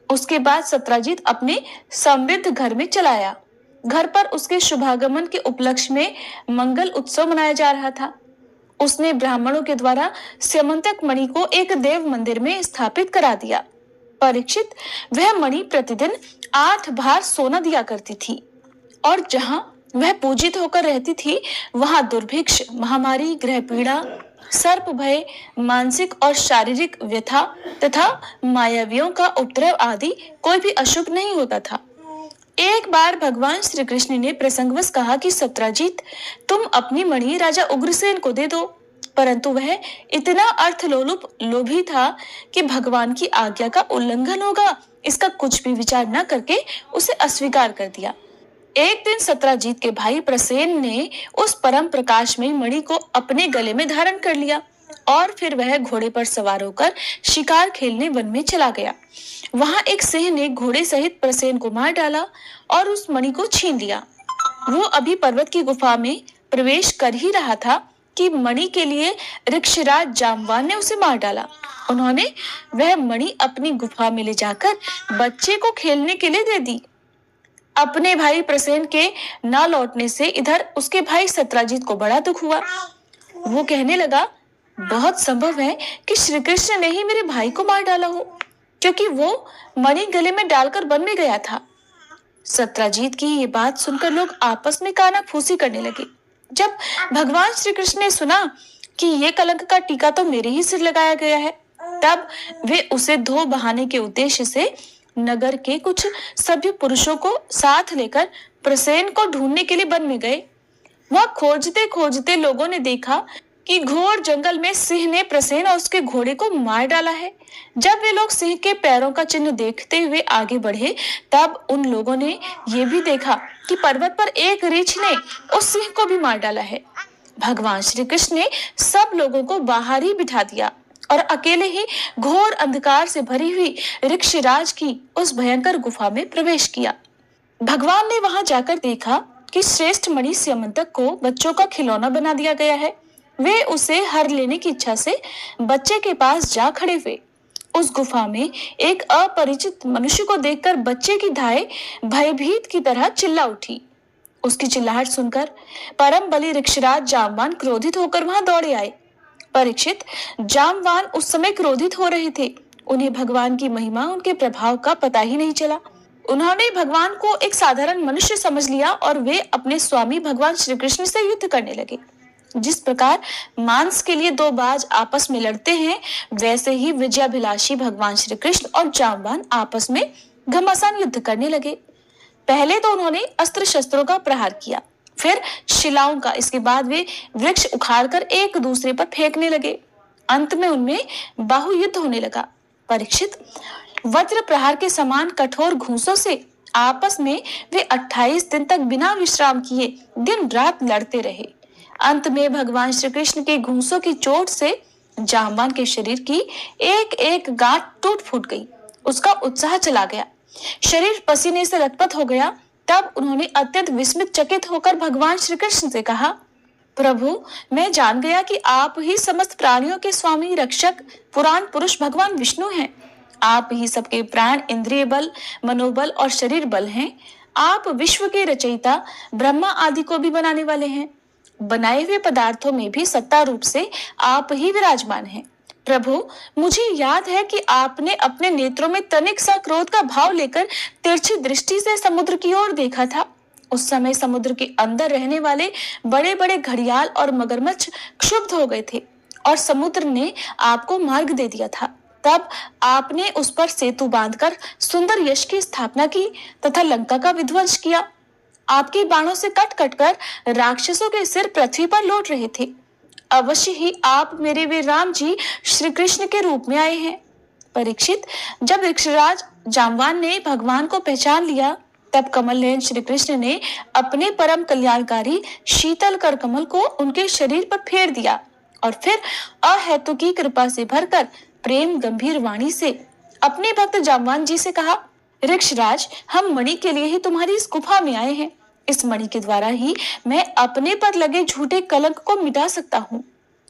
उसके बाद सत्राजीत अपने समृद्ध घर में चला आया। घर पर उसके शुभागमन के उपलक्ष्य में मंगल उत्सव मनाया जा रहा था। उसने ब्राह्मणों के द्वारा स्यमंतक मणि को एक देव मंदिर में स्थापित करा दिया। परीक्षित, वह मणि प्रतिदिन 8 भार सोना दिया करती थी और जहां वह पूजित होकर रहती थी वहां दुर्भिक्ष, महामारी, ग्रह पीड़ा, सर्प भय, मानसिक और शारीरिक व्यथा तथा मायावियों का उपद्रव आदि कोई भी अशुभ नहीं होता था। एक बार भगवान श्री कृष्ण ने प्रसंगवश कहा कि सत्राजीत, तुम अपनी मणि राजा उग्रसेन को दे दो, परंतु वह इतना अर्थलोलुप लोभी था कि भगवान की आज्ञा का उल्लंघन होगा इसका कुछ भी विचार न करके उसे अस्वीकार कर दिया। एक दिन सत्राजीत के भाई प्रसेन ने उस परम प्रकाश में मणि को अपने गले में धारण कर लिया और फिर वह घोड़े पर सवार होकर शिकार खेलने वन में चला गया। वहां एक सिंह ने घोड़े सहित प्रसेन को मार डाला और उस मणि को छीन लिया। वो अभी पर्वत की गुफा में प्रवेश कर ही रहा था कि मणि के लिए ऋक्षराज जामवान ने उसे मार डाला। उन्होंने वह मणि अपनी गुफा में ले जाकर बच्चे को खेलने के लिए दे दी। अपने भाई प्रसेन के न लौटने से इधर उसके भाई सत्राजीत को बड़ा दुख हुआ। वो कहने लगा, बहुत संभव है कि श्री कृष्ण ने ही मेरे भाई को मार डाला हो, क्योंकि वो मणि गले में डालकर वन में गया था। सत्राजीत की ये बात सुनकर लोग आपस में कानाफूसी करने लगे। जब भगवान श्री कृष्ण ने सुना कि ये कलंक का टीका तो मेरे ही सिर लगाया गया है, तब वे उसे धो बहाने के उद्देश्य से नगर के कुछ सभ्य पुरुषों को साथ लेकर प्रसेन को ढूंढने के लिए वन में गए। वहां खोजते खोजते लोगों ने देखा कि घोर जंगल में सिंह ने प्रसेन और उसके घोड़े को मार डाला है। जब वे लोग सिंह के पैरों का चिन्ह देखते हुए आगे बढ़े, तब उन लोगों ने ये भी देखा कि पर्वत पर एक रीछ ने उस सिंह को भी मार डाला है। भगवान श्री कृष्ण ने सब लोगों को बाहर ही बिठा दिया और अकेले ही घोर अंधकार से भरी हुई ऋक्षराज की उस भयंकर गुफा में प्रवेश किया। भगवान ने वहां जाकर देखा कि श्रेष्ठ मणि स्यमंतक को बच्चों का खिलौना बना दिया गया है। वे उसे हर लेने की इच्छा से बच्चे के पास जा खड़े हुए। उस गुफा में एक अपरिचित मनुष्य को देखकर बच्चे की धाय भयभीत की तरह चिल्ला उठी। उसकी चिल्लाहट सुनकर परम बलि ऋक्षराज जामवान क्रोधित होकर वहां दौड़े आए। परीक्षित, जामवान उस समय क्रोधित हो रहे थे। उन्हें भगवान की महिमा, उनके प्रभाव का पता ही नहीं चला। उन्होंने भगवान को एक साधारण मनुष्य समझ लिया और वे अपने स्वामी भगवान श्री कृष्ण से युद्ध करने लगे। जिस प्रकार मांस के लिए दो बाज आपस में लड़ते हैं, वैसे ही विजयाभिलाषी भगवान श्री कृष्ण और जामवान आपस में घमासान युद्ध करने लगे। पहले तो उन्होंने अस्त्र शस्त्रों का प्रहार किया, फिर शिलाओं का। इसके बाद वे वृक्ष उखाड़कर एक दूसरे पर फेंकने लगे। अंत में उनमें बाहुयुद्ध होने लगा। परीक्षित, वज्र प्रहार के समान कठोर घूंसों से आपस में वे 28 दिन तक बिना विश्राम किए दिन रात लड़ते रहे। अंत में भगवान श्री कृष्ण के घूंसों की चोट से जामवान के शरीर की एक एक गांठ टूट फूट गई। उसका उत्साह चला गया, शरीर पसीने से लथपथ हो गया। तब उन्होंने अत्यंत विस्मित चकित होकर भगवान श्री कृष्ण से कहा, प्रभु, मैं जान गया कि आप ही समस्त प्राणियों के स्वामी, रक्षक, पुराण पुरुष भगवान विष्णु हैं। आप ही सबके प्राण, इंद्रिय बल, मनोबल और शरीर बल हैं। आप विश्व के रचयिता, ब्रह्मा आदि को भी बनाने वाले हैं। बनाए हुए पदार्थों में भी सत्ता रूप से आप ही विराजमान हैं। प्रभु, मुझे याद है कि आपने अपने नेत्रों में तनिक सा क्रोध का भाव लेकर तिरछी दृष्टि से समुद्र की ओर देखा था। उस समय समुद्र के अंदर रहने वाले बड़े बड़े घड़ियाल और मगरमच्छ क्षुब्ध हो गए थे और समुद्र ने आपको मार्ग दे दिया था। तब आपने उस पर सेतु बांधकर सुंदर यश की स्थापना की तथा लंका का विध्वंस किया। आपके बाणों से कट कट कर राक्षसों के सिर पृथ्वी पर लौट रहे थे। अवश्य ही आप मेरे वे राम जी श्री कृष्ण के रूप में आए हैं। परीक्षित, जब ऋक्षराज जामवान ने भगवान को पहचान लिया, तब कमल नयन श्री कृष्ण ने अपने परम कल्याणकारी शीतल कर कमल को उनके शरीर पर फेर दिया और फिर अहेतु की कृपा से भरकर प्रेम गंभीर वाणी से अपने भक्त जामवान जी से कहा, ऋक्षराज, हम मणि के लिए ही तुम्हारी इस गुफा में आए हैं। इस मणि के द्वारा ही मैं अपने पर लगे झूठे कलंक को मिटा सकता हूँ।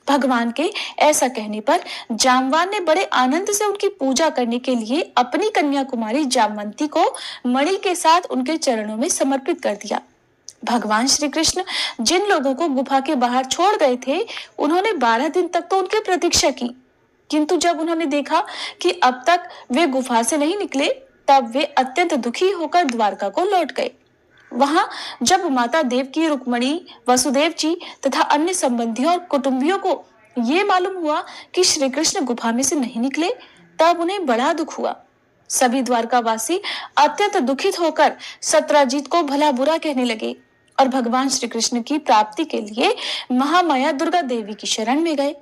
भगवान के ऐसा कहने पर जामवान ने बड़े आनंद से उनकी पूजा करने के लिए अपनी कन्या कुमारी जामवंती को मणि के साथ उनके चरणों में समर्पित कर दिया। भगवान श्री कृष्ण जिन लोगों को गुफा के बाहर छोड़ गए थे, उन्होंने 12 दिन तक तो उनकी प्रतीक्षा की, किंतु जब उन्होंने देखा कि अब तक वे गुफा से नहीं निकले, तब वे अत्यंत दुखी होकर द्वारका को लौट गए। वहां जब माता देवकी, रुक्मणी, वसुदेव जी तथा अन्य संबंधियों और कुटुंबियों को ये मालूम हुआ कि श्री कृष्ण गुफा में से नहीं निकले, तब उन्हें बड़ा दुख हुआ। सभी द्वारकावासी अत्यंत दुखित होकर सत्राजीत को भला बुरा कहने लगे और भगवान श्री कृष्ण की प्राप्ति के लिए महामाया दुर्गा देवी की शरण में गए।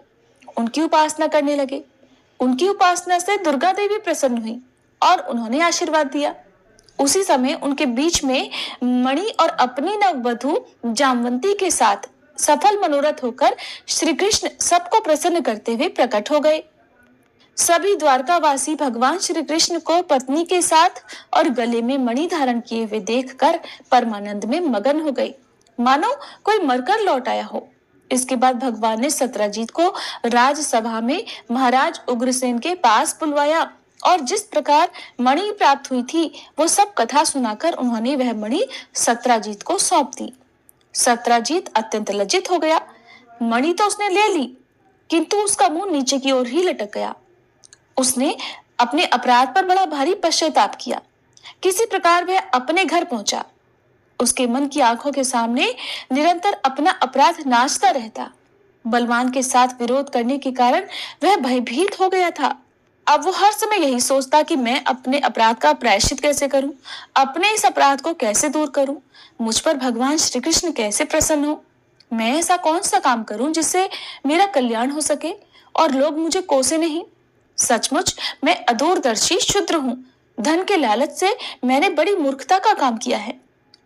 उनकी उपासना करने लगे। उनकी उपासना से दुर्गा देवी प्रसन्न हुई और उन्होंने आशीर्वाद दिया। उसी समय उनके बीच में मणि और अपनी नववधू जामवंती के साथ सफल मनोरथ होकर श्री कृष्ण सबको प्रसन्न करते हुए प्रकट हो गए। सभी द्वारकावासी भगवान श्री कृष्ण को पत्नी के साथ और गले में मणि धारण किए हुए देखकर परमानंद में मगन हो गए, मानो कोई मरकर लौट आया हो। इसके बाद भगवान ने सत्राजीत को राजसभा में महाराज उग्रसेन के पास बुलवाया और जिस प्रकार मणि प्राप्त हुई थी, वो सब कथा सुनाकर उन्होंने वह मणि सत्राजीत को सौंप दी। सत्राजीत अत्यंत लज्जित हो गया। मणि तो उसने ले ली, किंतु उसका मुंह नीचे की ओर ही लटक गया। उसने अपने अपराध पर बड़ा भारी पश्चाताप किया। किसी प्रकार वह अपने घर पहुंचा। उसके मन की आंखों के सामने निरंतर अपना अपराध नाचता रहता। बलवान के साथ विरोध करने के कारण वह भयभीत हो गया था। अब वो हर समय यही सोचता कि मैं अपने अपराध का प्रायश्चित कैसे करूं, अपने इस अपराध को कैसे दूर करूं, मुझ पर भगवान श्री कृष्ण कैसे प्रसन्न हो। मैं ऐसा कौन सा काम करूं जिससे मेरा कल्याण हो सके और लोग मुझे कोसे नहीं। सचमुच मैं अदूरदर्शी शूद्र हूँ। धन के लालच से मैंने बड़ी मूर्खता का काम किया है।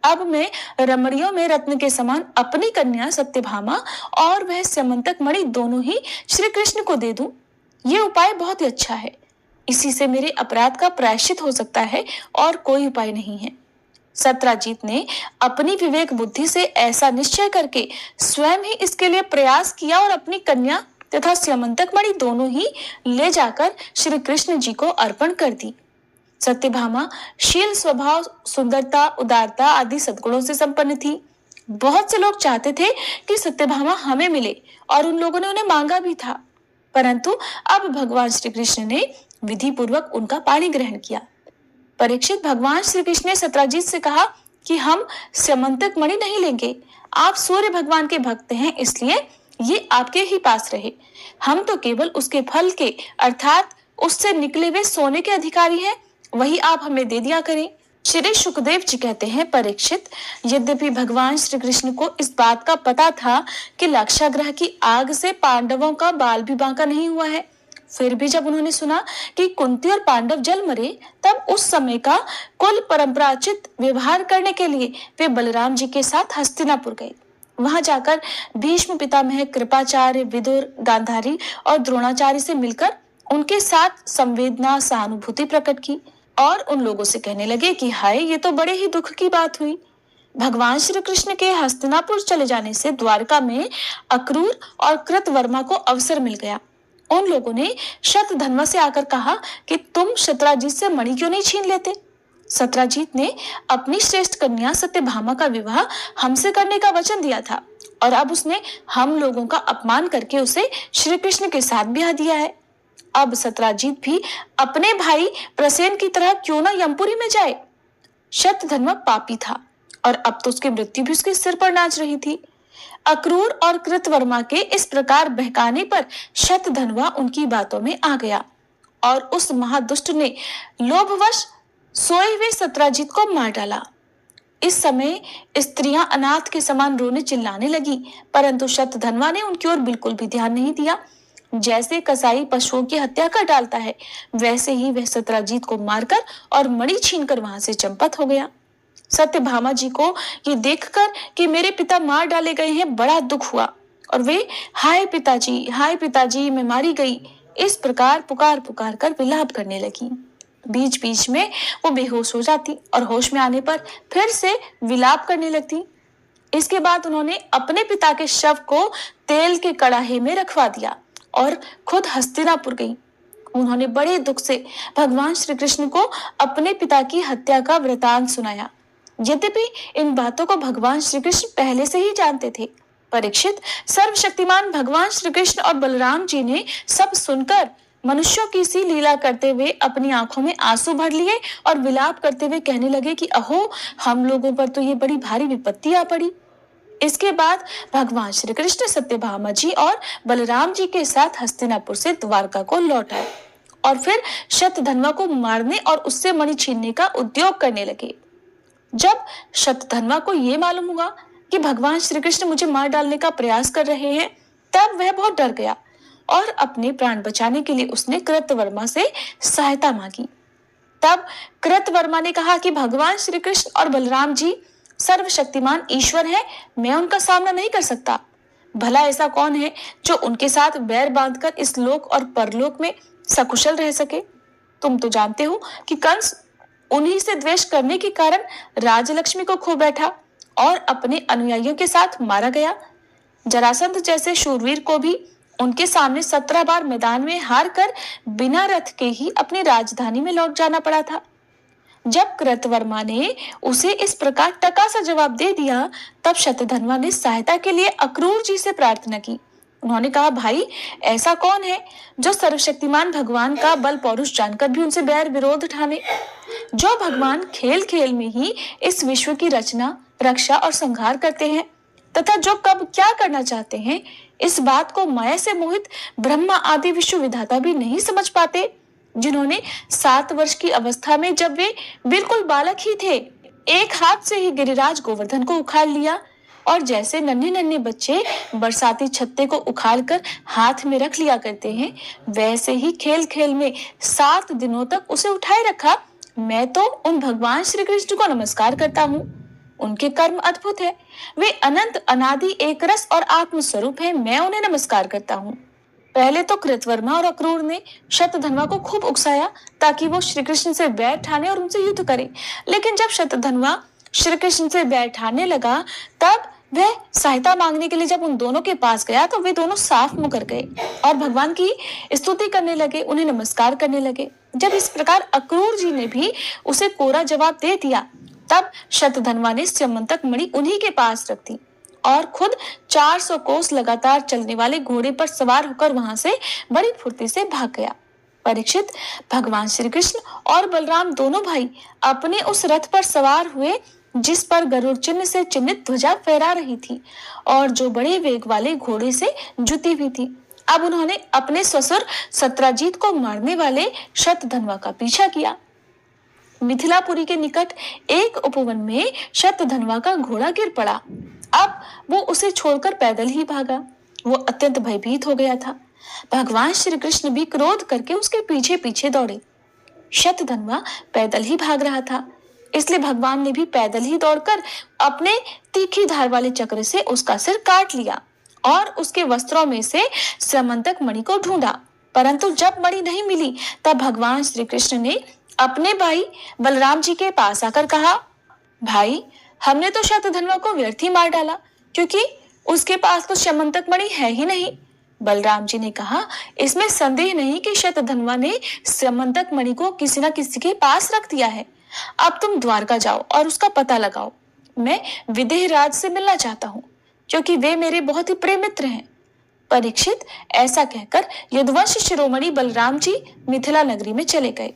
अब मैं रमणियों में रत्न के समान अपनी कन्या सत्यभामा और वह स्यमंतक मणि दोनों ही श्री कृष्ण को दे दूं। ये उपाय बहुत ही अच्छा है। इसी से मेरे अपराध का प्रायश्चित हो सकता है और कोई उपाय नहीं है। सत्राजीत ने अपनी विवेक बुद्धि से ऐसा निश्चय करके स्वयं ही इसके लिए प्रयास किया और अपनी कन्या तथा स्यमंतक मणि दोनों ही ले जाकर श्री कृष्ण जी को अर्पण कर दी। सत्यभामा शील, स्वभाव, सुंदरता, उदारता आदि सद्गुणों से संपन्न थी। बहुत से लोग चाहते थे कि सत्यभामा हमें मिले और उन लोगों ने उन्हें मांगा भी था, परंतु अब भगवान श्री कृष्ण ने विधि पूर्वक उनका पाणी ग्रहण किया। परीक्षित, भगवान श्री कृष्ण ने सत्यजीत से कहा कि हम स्यमंतक मणि नहीं लेंगे। आप सूर्य भगवान के भक्त हैं, इसलिए ये आपके ही पास रहे। हम तो केवल उसके फल के अर्थात उससे निकले हुए सोने के अधिकारी हैं, वही आप हमें दे दिया करें। श्री सुखदेव जी कहते हैं, परीक्षित, यद्यपि भगवान श्री कृष्ण को इस बात का पता था कि लाक्षागृह की आग से पांडवों का बाल भी बांका नहीं हुआ है, फिर भी जब उन्होंने सुना कि कुंती और पांडव जल मरे, तब उस समय का कुल परंपराचित व्यवहार करने के लिए वे बलराम जी के साथ हस्तिनापुर गए। वहां जाकर भीष्म पितामह, कृपाचार्य, विदुर, गांधारी और द्रोणाचार्य से मिलकर उनके साथ संवेदना, सहानुभूति प्रकट की और उन लोगों से कहने लगे कि हाय, ये तो बड़े ही दुख की बात हुई। भगवान श्री कृष्ण के हस्तिनापुर चले जाने से द्वारका में अक्रूर और कृतवर्मा को अवसर मिल गया। उन लोगों ने शतधन्वा से आकर कहा कि तुम सत्यजीत से मणि क्यों नहीं छीन लेते। सत्यजीत ने अपनी श्रेष्ठ कन्या सत्यभामा का विवाह हमसे करने का वचन दिया था और अब उसने हम लोगों का अपमान करके उसे श्री कृष्ण के साथ ब्याह दिया है। अब सत्यजीत भी अपने भाई प्रसेन की तरह क्यों ना यमपुरी में जाए। शतधन्वा पापी था और अब तो उसकी मृत्यु भी उसके सिर पर नाच रही थी। अक्रूर और कृतवर्मा के इस प्रकार बहकाने पर शतधन्वा उनकी बातों में आ गया और उस महादुष्ट ने लोभवश सोए हुए सत्यजीत को मार डाला। इस समय स्त्रियां अनाथ के समान रोने चिल्लाने लगी, परंतु शतधन्वा ने उनकी ओर बिल्कुल भी ध्यान नहीं दिया। जैसे कसाई पशुओं की हत्या कर डालता है, वैसे ही वह सत्यजीत को मारकर और मणि छीनकर वहां से चंपत हो गया। सत्यभामा जी को ये देखकर कि मेरे पिता मार डाले गए हैं, बड़ा दुख हुआ और वे हाय पिताजी मैं मारी गई, इस प्रकार पुकार पुकार कर विलाप करने लगी। बीच बीच में वो बेहोश हो जाती और होश में आने पर फिर से विलाप करने लगती। इसके बाद उन्होंने अपने पिता के शव को तेल के कड़ाहे में रखवा दिया और खुद हस्तिनापुर गई। उन्होंने बड़े दुख से भगवान श्री कृष्ण को अपने पिता की हत्या का वृतांत सुनाया। यद्यपि इन बातों को भगवान श्री कृष्ण पहले से ही जानते थे। परीक्षित, सर्वशक्तिमान भगवान श्री कृष्ण और बलराम जी ने सब सुनकर मनुष्यों की सी लीला करते हुए अपनी आंखों में आंसू भर लिए और विलाप करते हुए कहने लगे कि अहो, हम लोगों पर तो ये बड़ी भारी विपत्ति आ पड़ी। इसके बाद भगवान श्री कृष्ण सत्यभामा जी और बलराम जी के साथ हस्तिनापुर से द्वारका को लौट आए और फिर शतधन्वा को मारने और उससे मणि छीनने का उद्योग करने लगे। जब शतधन्वा को ये मालूम हुआ कि भगवान श्री कृष्ण मुझे मार डालने का प्रयास कर रहे हैं, तब वह बहुत डर गया और अपने प्राण बचाने के लिए उसने कृतवर्मा से सहायता मांगी। तब कृतवर्मा ने कहा कि भगवान श्री कृष्ण और बलराम जी सर्वशक्तिमान ईश्वर है, मैं उनका सामना नहीं कर सकता। भला ऐसा कौन है जो उनके साथ बैर बांधकर इस लोक और परलोक में सकुशल रह सके। तुम तो जानते हो कि कंस उन्हीं से द्वेष करने के कारण राजलक्ष्मी को खो बैठा और अपने अनुयायियों के साथ मारा गया। जरासंध जैसे शूरवीर को भी उनके सामने 17 बार मैदान में हार कर बिना रथ के ही अपनी राजधानी में लौट जाना पड़ा था। जब कृतवर्मा ने उसे इस प्रकार टका सा जवाब दे दिया, तब शतधन्वा ने सहायता के लिए अक्रूर जी से प्रार्थना की। उन्होंने कहा, भाई, ऐसा कौन है जो सर्वशक्तिमान भगवान का बल पौरुष जानकर भी उनसे बैर विरोध ठाने। जो भगवान खेल खेल में ही इस विश्व की रचना, रक्षा और संहार करते हैं तथा जो कब क्या करना चाहते हैं, इस बात को माया से मोहित ब्रह्मा आदि विश्व विधाता भी नहीं समझ पाते। जिन्होंने 7 वर्ष की अवस्था में, जब वे बिल्कुल बालक ही थे, एक हाथ से ही गिरिराज गोवर्धन को उखाड़ लिया और जैसे नन्हे नन्हे बच्चे बरसाती छत्ते को उखाड़कर हाथ में रख लिया करते हैं, वैसे ही खेल खेल में 7 दिनों तक उसे उठाए रखा। मैं तो उन भगवान श्री कृष्ण को नमस्कार करता हूँ। उनके कर्म अद्भुत है। वे अनंत, अनादि, एक रस और आत्म स्वरूप है। मैं उन्हें नमस्कार करता हूँ। पहले तो कृतवर्मा और अक्रूर ने शतधन्वा को खूब उकसाया ताकि वो श्री कृष्ण से बैर ठाने और उनसे युद्ध करे। लेकिन जब शतधन्वा श्री कृष्ण से बैर ठाने लगा, तब वह सहायता मांगने के लिए जब उन दोनों के पास गया तो वे दोनों साफ मुंह कर गए और भगवान की स्तुति करने लगे, उन्हें नमस्कार करने लगे। जब इस प्रकार अक्रूर जी ने भी उसे कोरा जवाब दे दिया, तब शतधनवा ने स्यमंतक मणि उन्हीं के पास रख दी और खुद 400 कोस लगातार चलने वाले घोड़े पर सवार होकर वहां से बड़ी फुर्ती से भाग गया। परीक्षित, भगवान श्री कृष्ण और बलराम दोनों भाई अपने उस रथ पर सवार हुए जिस पर गरुड़ चिन्ह से चिन्हित ध्वजा फहरा रही थी और जो बड़े वेग वाले घोड़े से जुती हुई थी। अब उन्होंने अपने ससुर सत्राजीत को मारने वाले शतधनवा का पीछा किया। मिथिलापुरी के निकट एक उपवन में शतधनवा का घोड़ा गिर पड़ा। अब वो उसे छोड़कर पैदल ही भागा। वो अत्यंत भयभीत हो गया था। भगवान श्री कृष्ण भी क्रोध करके उसके पीछे पीछे दौड़े। शतधनवा पैदल ही भाग रहा था, इसलिए भगवान ने भी पैदल ही दौड़कर अपने तीखी धार वाले चक्र से उसका सिर काट लिया और उसके वस्त्रों में से स्यमंतक मणि को ढूंढा। परंतु जब मणि नहीं मिली, तब भगवान श्री कृष्ण ने अपने भाई बलराम जी के पास आकर कहा, भाई, हमने तो शतधनवा को व्यर्थ ही मार डाला, क्योंकि उसके पास तो स्यमंतक मणि है ही नहीं। बलराम जी ने कहा, इसमें संदेह नहीं कि शतधनवा ने स्यमंतक मणि को किसी न किसी के पास रख दिया है। अब तुम द्वारका जाओ और उसका पता लगाओ। मैं विदेह राज से मिलना चाहता हूँ, क्योंकि वे मेरे बहुत ही प्रिय मित्र हैं। परीक्षित, ऐसा कहकर यदुवंश शिरोमणि बलराम जी मिथिला नगरी में चले गए।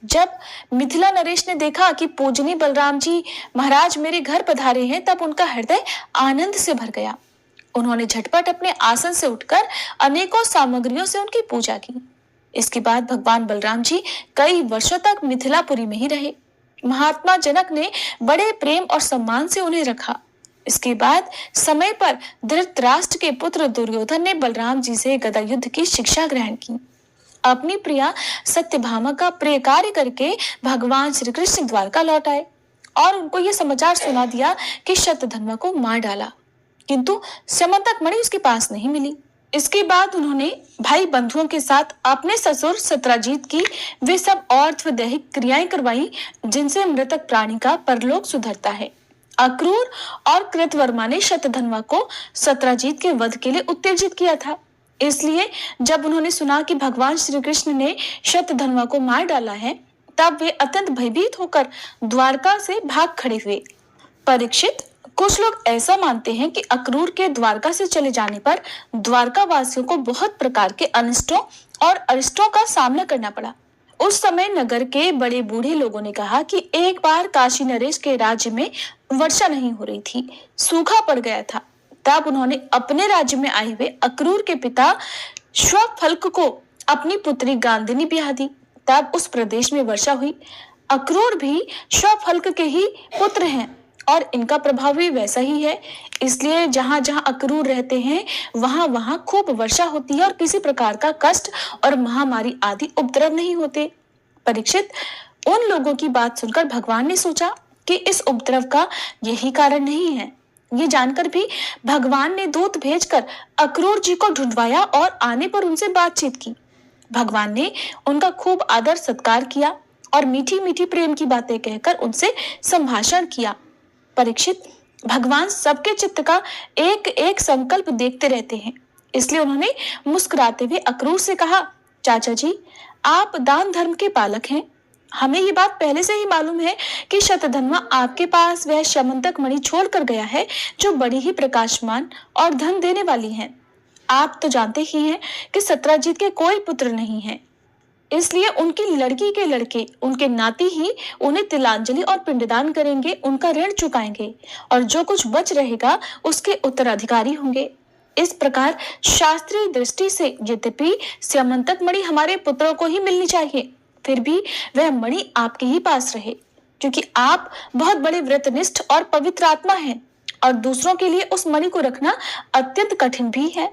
जब मिथिला नरेश ने देखा कि पूजनी बलराम जी महाराज मेरे घर पधारे हैं, तब उनका हृदय आनंद से भर गया। उन्होंने झटपट अपने आसन से उठकर अनेकों सामग्रियों से उनकी पूजा की। इसके बाद भगवान बलराम जी कई वर्षों तक मिथिलापुरी में ही रहे। महात्मा जनक ने बड़े प्रेम और सम्मान से उन्हें रखा। इसके बाद समय पर धृतराष्ट्र के पुत्र दुर्योधन ने बलराम जी से गदा युद्ध की शिक्षा ग्रहण की। अपनी प्रिया सत्यभामा का प्रिय कार्य करके भगवान श्री कृष्ण द्वारका लौट आए और उनको यह समाचार सुना दिया कि शतधनवा को मार डाला, किंतु स्यमंतक मणि उसके पास नहीं मिली। इसके बाद उन्होंने भाई बंधुओं के साथ अपने ससुर सत्राजीत की वे सब और्ध्वदैहिक क्रियाएं करवाई जिनसे मृतक प्राणी का परलोक सुधरता है। अक्रूर और कृतवर्मा ने शतधनवा को सत्राजीत के वध के लिए उत्तेजित किया था। इसलिए जब उन्होंने सुना कि भगवान श्री कृष्ण ने शतधनवा को मार डाला है, तब वे अत्यंत भयभीत होकर द्वारका से भाग खड़े हुए। परीक्षित, कुछ लोग ऐसा मानते हैं कि अक्रूर के द्वारका से चले जाने पर द्वारका वासियों को बहुत प्रकार के अनिष्टों और अरिष्टों का सामना करना पड़ा। उस समय नगर के बड़े बूढ़े लोगों ने कहा कि एक बार काशी नरेश के राज्य में वर्षा नहीं हो रही थी, सूखा पड़ गया था। तब उन्होंने अपने राज्य में आए हुए अक्रूर के पिता श्वफल्क को अपनी पुत्री गांधिनी ब्याह दी। तब उस प्रदेश में वर्षा हुई। अक्रूर भी श्वफल्क के ही पुत्र हैं और इनका प्रभाव भी वैसा ही है। इसलिए जहां जहां अक्रूर रहते हैं वहां वहां खूब वर्षा होती है और किसी प्रकार का कष्ट और महामारी आदि उपद्रव नहीं होते। परीक्षित, उन लोगों की बात सुनकर भगवान ने सोचा कि इस उपद्रव का यही कारण नहीं है। ये जानकर भी भगवान ने दूत भेजकर अक्रूर जी को ढूंढवाया और आने पर उनसे बातचीत की। भगवान ने उनका खूब आदर सत्कार किया और मीठी मीठी प्रेम की बातें कहकर उनसे संभाषण किया। परीक्षित, भगवान सबके चित्त का एक एक संकल्प देखते रहते हैं, इसलिए उन्होंने मुस्कुराते हुए अक्रूर से कहा, चाचा जी, आप दान धर्म के पालक हैं। हमें ये बात पहले से ही मालूम है कि शतधनवा आपके पास वह स्यमंतक मणि छोड़ कर गया है जो बड़ी ही प्रकाशमान और धन देने वाली है। आप तो जानते ही हैं कि सत्राजीत के कोई पुत्र नहीं है, इसलिए उनकी लड़की के लड़के, उनके नाती ही उन्हें तिलांजलि और पिंडदान करेंगे, उनका ऋण चुकाएंगे और जो कुछ बच रहेगा उसके उत्तराधिकारी होंगे। इस प्रकार शास्त्रीय दृष्टि से यद्यपि स्यमंतक मणि हमारे पुत्रों को ही मिलनी चाहिए, फिर भी वह मणि आपके ही पास रहे, क्योंकि आप बहुत बड़े व्रतनिष्ठ और पवित्र आत्मा हैं और दूसरों के लिए उस मणि को रखना अत्यंत कठिन भी है।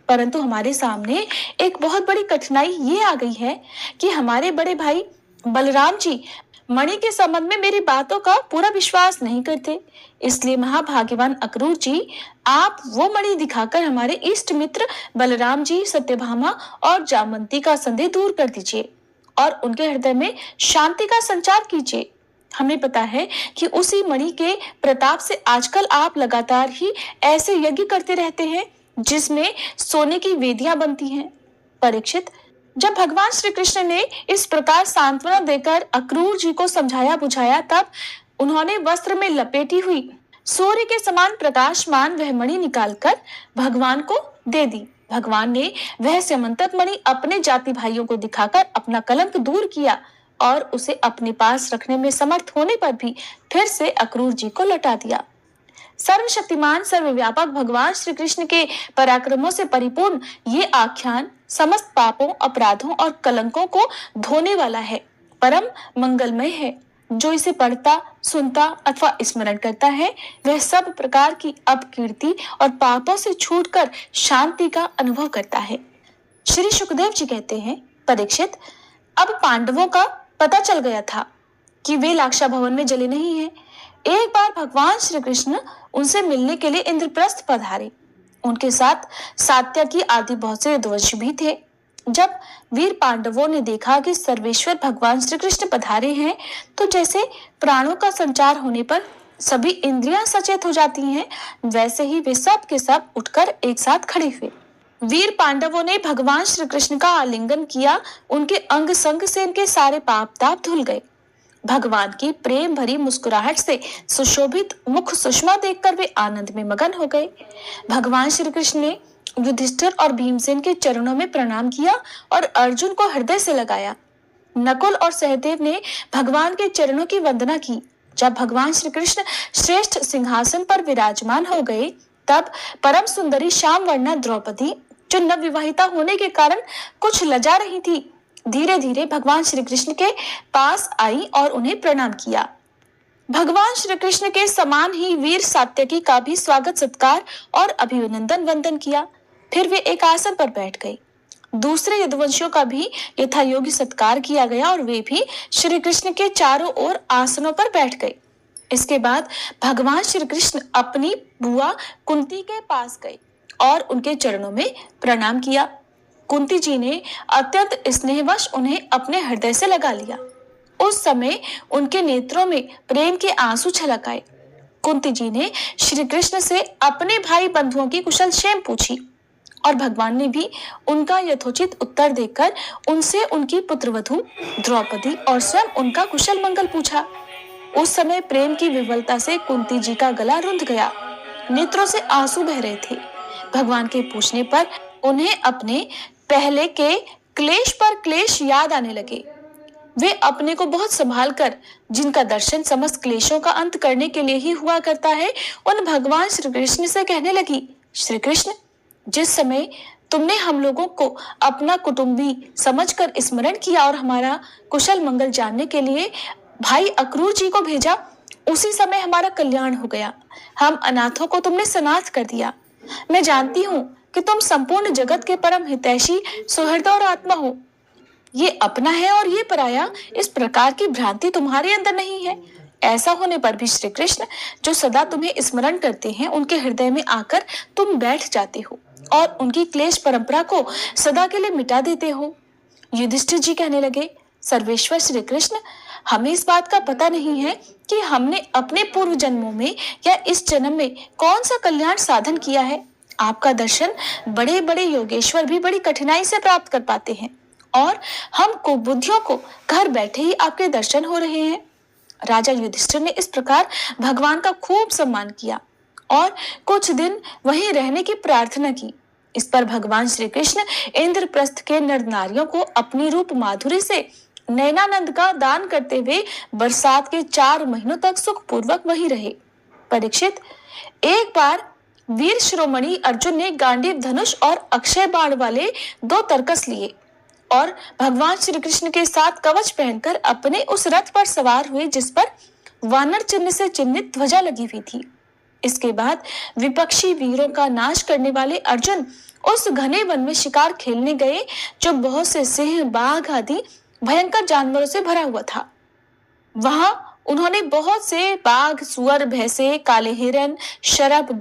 परंतु हमारे सामने एक बहुत बड़ी कठिनाई ये आ गई है कि हमारे बड़े भाई बलराम जी मणि के संबंध में मेरी बातों का पूरा विश्वास नहीं करते। इसलिए महाभाग्यवान अक्रूर जी, आप वो मणि दिखाकर हमारे इष्ट मित्र बलराम जी, सत्यभामा और जामंती का संदेह दूर कर दीजिए और उनके हृदय में शांति का संचार कीजिए। हमें पता है कि उसी मणि के प्रताप से आजकल आप लगातार ही ऐसे यज्ञ करते रहते हैं जिसमें सोने की वेदियां बनती हैं। परीक्षित, जब भगवान श्री कृष्ण ने इस प्रकार सांत्वना देकर अक्रूर जी को समझाया बुझाया, तब उन्होंने वस्त्र में लपेटी हुई सूर्य के समान प्रकाशमान वह मणि निकालकर भगवान को दे दी। भगवान ने वह स्यमंतक मणि अपने जाति भाइयों को दिखाकर अपना कलंक दूर किया और उसे अपने पास रखने में समर्थ होने पर भी फिर से अक्रूर जी को लौटा दिया। सर्वशक्तिमान सर्वव्यापक भगवान श्री कृष्ण के पराक्रमों से परिपूर्ण ये आख्यान समस्त पापों, अपराधों और कलंकों को धोने वाला है, परम मंगलमय है। जो इसे पढ़ता, सुनता अथवा स्मरण करता है, वह सब प्रकार की अपकीर्ति और पापों से छूटकर शांति का अनुभव करता है। श्री सुखदेव जी कहते हैं, परीक्षित, अब पांडवों का पता चल गया था कि वे लाक्षा भवन में जले नहीं हैं। एक बार भगवान श्री कृष्ण उनसे मिलने के लिए इंद्रप्रस्थ पधारे। उनके साथ सात्यकी आदि बहुत से यदुवंशी भी थे। जब वीर पांडवों ने देखा कि सर्वेश्वर भगवान श्री कृष्ण पधारे हैं, तो जैसे प्राणों का संचार होने पर सभी इंद्रियां सचेत हो जाती हैं, वैसे ही वे सब के सब उठकर एक साथ खड़े हुए। वीर पांडवों ने भगवान श्री कृष्ण का आलिंगन किया। उनके अंग संग से उनके सारे पाप ताप धुल गए। भगवान की प्रेम भरी मुस्कुराहट से सुशोभित मुख सुषमा देखकर वे आनंद में मगन हो गए। भगवान श्री कृष्ण ने युधिष्ठिर और भीमसेन के चरणों में प्रणाम किया और अर्जुन को हृदय से लगाया। नकुल और सहदेव ने भगवान के चरणों की वंदना की। जब भगवान श्री कृष्ण श्रेष्ठ सिंहासन पर विराजमान हो गए, तब परम सुंदरी श्याम वर्णा द्रौपदी, जो नव विवाहिता होने के कारण कुछ लजा रही थी, धीरे धीरे भगवान श्री कृष्ण के पास आई और उन्हें प्रणाम किया। भगवान श्री कृष्ण के समान ही वीर सात्यकी का भी स्वागत सत्कार और अभिनंदन वंदन किया। फिर वे एक आसन पर बैठ गए। दूसरे यदुवंशियों का भी यथायोग्य सत्कार किया गया और वे भी श्री कृष्ण के चारों ओर आसनों पर बैठ गए। इसके बाद भगवान श्री कृष्ण अपनी बुआ कुंती के पास गए और उनके चरणों में प्रणाम किया। कुंती जी ने अत्यंत स्नेहवश उन्हें अपने हृदय से लगा लिया। उस समय उनके नेत्रों में प्रेम के आंसू छलक आए। कुंती जी ने श्री कृष्ण से अपने भाई बंधुओं की कुशल क्षेम पूछी और भगवान ने भी उनका यथोचित उत्तर देकर उनसे उनकी पुत्रवधू द्रौपदी और स्वयं उनका कुशल मंगल पूछा। उस समय प्रेम की विवलता से कुंती जी का गला रुंध गया, नेत्रों से आंसू बह रहे थे। भगवान के पूछने पर उन्हें अपने पहले के क्लेश पर क्लेश याद आने लगे। वे अपने को बहुत संभाल कर, जिनका दर्शन समस्त क्लेशों का अंत करने के लिए ही हुआ करता है, उन भगवान श्री कृष्ण से कहने लगी, श्री कृष्ण, जिस समय तुमने हम लोगों को अपना कुटुंबी समझकर स्मरण किया और हमारा कुशल मंगल जानने के लिए भाई अक्रूर जी को भेजा, उसी समय हमारा कल्याण हो गया। हम अनाथों को तुमने सनाथ कर दिया। मैं जानती हूँ कि तुम संपूर्ण जगत के परम हितैषी, सुहृद और आत्मा हो। ये अपना है और ये पराया, इस प्रकार की भ्रांति तुम्हारे अंदर नहीं है। ऐसा होने पर भी श्री कृष्ण, जो सदा तुम्हें स्मरण करते हैं, उनके हृदय में आकर तुम बैठ जाते हो और उनकी क्लेश परंपरा को सदा के लिए मिटा देते हो। युधिष्ठिर जी कहने लगे, सर्वेश्वर श्री कृष्ण, हमें इस बात का पता नहीं है कि हमने अपने पूर्व जन्मों में या इस जन्म में कौन सा कल्याण साधन किया है। आपका दर्शन बड़े बड़े योगेश्वर भी बड़ी कठिनाई से प्राप्त कर पाते हैं और हम कुबुद्धियों को घर बैठे ही आपके दर्शन हो रहे हैं। राजा युधिष्ठिर ने इस प्रकार भगवान का खूब सम्मान किया और कुछ दिन वहीं रहने की प्रार्थना की। इस पर भगवान श्री कृष्ण इंद्रप्रस्थ के नर नारियों को अपनी रूप माधुरी से नयनानंद का दान करते हुए बरसात के 4 महीनों तक सुखपूर्वक वहीं रहे। परीक्षित, एक बार वीर शिरोमणि अर्जुन ने गांडीव धनुष और अक्षय बाण वाले 2 तरकस लिए और भगवान श्री कृष्ण के साथ कवच पहनकर अपने उस रथ पर सवार हुए जिस पर वानर चिन्ह से चिन्हित ध्वजा लगी हुई थी। इसके बाद विपक्षी वीरों का नाश करने वाले अर्जुन उस घने वन में शिकार खेलने गए, जो बहुत से सिंह, बाघ आदि भयंकर जानवरों से भरा हुआ था। वहां उन्होंने बहुत से बाघ, सुअर, भैंसे, काले हिरन, शरभ,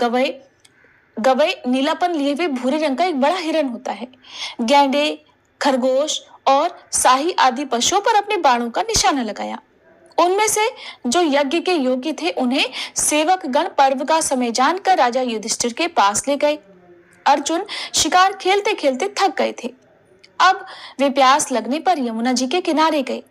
गवय, नीलापन लिए हुए भूरे रंग का एक बड़ा हिरन होता है, गैंडे, खरगोश और शाही आदि पशुओं पर अपने बाणों का निशाना लगाया। उनमें से जो यज्ञ के योग्य थे उन्हें सेवक गण पर्व का समय जानकर राजा युधिष्ठिर के पास ले गए। अर्जुन शिकार खेलते खेलते थक गए थे। अब वे प्यास लगने पर यमुना जी के किनारे गए।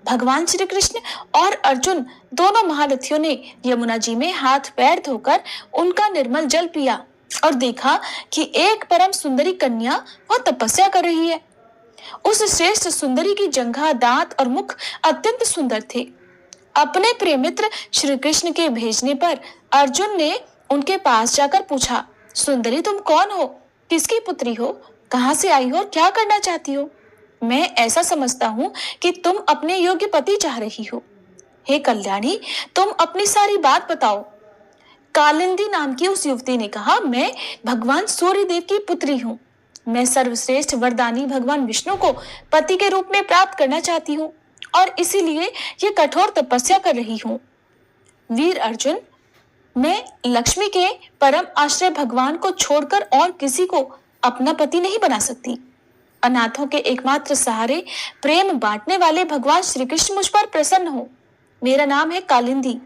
भगवान श्री कृष्ण और अर्जुन दोनों महारथियों ने यमुना जी में हाथ पैर धोकर उनका निर्मल जल पिया और देखा कि एक परम सुंदरी कन्या वह तपस्या कर रही है। उस श्रेष्ठ सुंदरी की जंघा, दांत और मुख अत्यंत सुंदर थे। अपने प्रिय मित्र श्री कृष्ण के भेजने पर अर्जुन ने उनके पास जाकर पूछा, सुंदरी तुम कौन हो, किसकी पुत्री हो, कहाँ से आई हो और क्या करना चाहती हो? मैं ऐसा समझता हूँ कि तुम अपने योग्य पति चाह रही हो। हे कल्याणी, तुम अपनी सारी बात बताओ। कालिंदी नाम की उस युवती ने कहा, मैं भगवान सूर्यदेव की पुत्री हूँ। मैं सर्वश्रेष्ठ वरदानी भगवान विष्णु को पति के रूप में प्राप्त करना चाहती हूँ और इसीलिए ये कठोर तपस्या कर रही हूँ। वीर अर्जुन, मैं लक्ष्मी के परम आश्रय भगवान को छोड़कर और किसी को अपना पति नहीं बना सकती। अनाथों के एकमात्र सहारे प्रेम बांटने वाले भगवान श्री कृष्ण मुझ पर प्रसन्न हो। मेरा नाम है कालिंदी।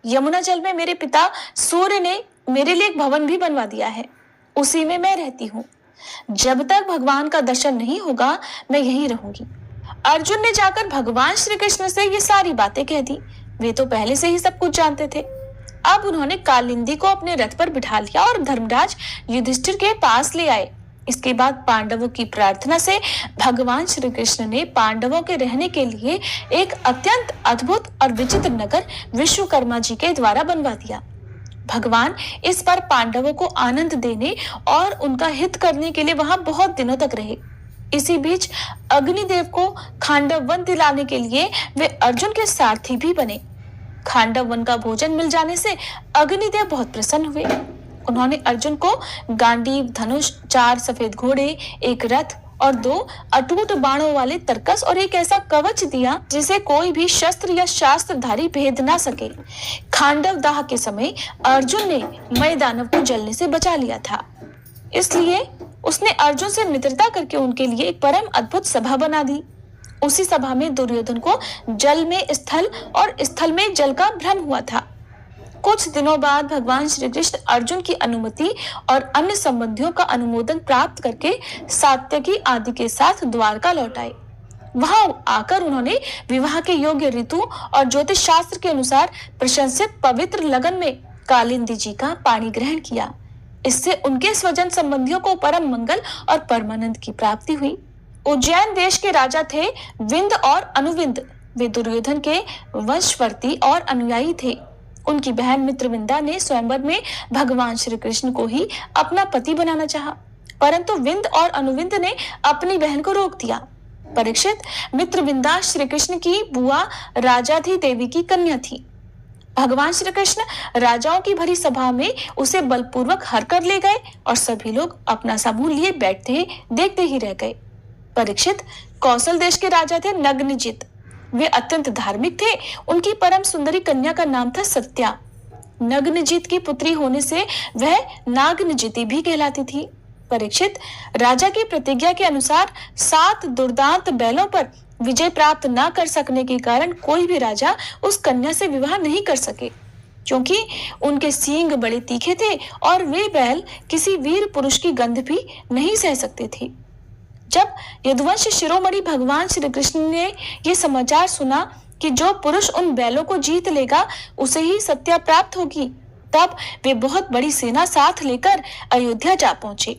यमुना जल में मेरे पिता सूर्य ने मेरे लिए एक भवन भी बनवा दिया है, उसी में मैं रहती हूँ। जब तक भगवान का दर्शन नहीं होगा मैं यहीं रहूंगी। अर्जुन ने जाकर भगवान श्री कृष्ण से ये सारी बातें कह दी। वे तो पहले से ही सब कुछ जानते थे। अब उन्होंने कालिंदी को अपने रथ पर बिठा लिया और धर्मराज युधिष्ठिर के पास ले आए। इसके बाद पांडवों की प्रार्थना से भगवान श्री कृष्ण ने पांडवों के रहने के लिए एक अत्यंत अद्भुत और विचित्र नगर विश्वकर्मा जी के द्वारा बनवा दिया। भगवान इस बार पांडवों को आनंद देने और उनका हित करने के लिए वहां बहुत दिनों तक रहे। इसी बीच अग्निदेव को खांडव वन दिलाने के लिए वे अर्जुन के सारथी भी बने। खांडव वन का भोजन मिल जाने से अग्निदेव बहुत प्रसन्न हुए। उन्होंने अर्जुन को गांडीव, धनुष, 4 सफेद घोड़े, एक रथ और 2 अटूट बाणों वाले तरकस और एक ऐसा कवच दिया जिसे कोई भी शस्त्र या शास्त्रधारी भेद ना सके। खांडव दाह के समय अर्जुन ने मय दानव को जलने से बचा लिया था, इसलिए उसने अर्जुन से मित्रता करके उनके लिए एक परम अद्भुत सभा बना दी। उसी सभा में दुर्योधन को जल में स्थल और स्थल में जल का भ्रम हुआ था। कुछ दिनों बाद भगवान श्री कृष्ण अर्जुन की अनुमति और अन्य संबंधियों का अनुमोदन प्राप्त करके सात्यकी आदि के साथ द्वारका लौट आए। वहां आकर उन्होंने विवाह के योग्य ऋतु और ज्योतिष शास्त्र के अनुसार प्रशंसित पवित्र लगन में कालिंदी जी का पाणी ग्रहण किया। इससे उनके स्वजन संबंधियों को परम मंगल और परमानंद की प्राप्ति हुई। उज्जैन देश के राजा थे विंद और अनुविंद। वे दुर्योधन के वशवर्ती और अनुयायी थे। उनकी बहन मित्रविंदा ने स्वयंवर में भगवान श्री कृष्ण को ही अपना पति बनाना चाहा, परंतु विंद और अनुविंद ने अपनी बहन को रोक दिया। परीक्षित, मित्रविंदा श्री कृष्ण की बुआ राजाधि देवी की कन्या थी। भगवान श्री कृष्ण राजाओं की भरी सभा में उसे बलपूर्वक हर कर ले गए और सभी लोग अपना समूह लिए बैठते देखते ही रह गए। परीक्षित, कौशल देश के राजा थे नग्नजित। वे अत्यंत धार्मिक थे। उनकी परम सुंदरी कन्या का नाम था सत्या। नग्नजित की पुत्री होने से वह नागनजिती भी कहलाती थी। परीक्षित, राजा की प्रतिज्ञा के अनुसार 7 दुर्दांत बैलों पर विजय प्राप्त न कर सकने के कारण कोई भी राजा उस कन्या से विवाह नहीं कर सके, क्योंकि उनके सींग बड़े तीखे थे और वे बैल किसी वीर पुरुष की गंध भी नहीं सह सकते थे। जब यदुवंश शिरोमणि भगवान श्री कृष्ण ने यह समाचार सुना कि जो पुरुष उन बैलों को जीत लेगा उसे ही सत्या प्राप्त होगी, तब वे बहुत बड़ी सेना साथ लेकर अयोध्या जा पहुंचे।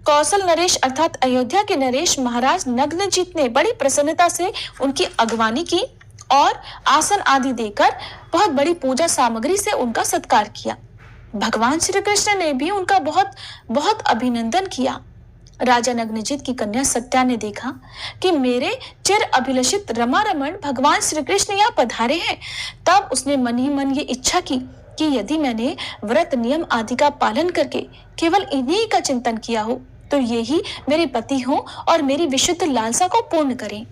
कौशल नरेश अर्थात अयोध्या के नरेश महाराज नग्नजित ने बड़ी प्रसन्नता से उनकी अगवानी की और आसन आदि देकर बहुत बड़ी पूजा सामग्री से उनका सत्कार किया। भगवान श्री कृष्ण ने भी उनका बहुत बहुत अभिनंदन किया। राजा नग्नजित की कन्या सत्या ने देखा कि मेरे चिर अभिलषित रमा रमण भगवान श्री कृष्ण यहाँ पधारे हैं। तब उसने मन ही मन ये इच्छा की कि यदि मैंने व्रत नियम आदि का पालन करके केवल इन्हीं का चिंतन किया हो तो ये ही मेरे पति हो और मेरी विशुद्ध लालसा को पूर्ण करें।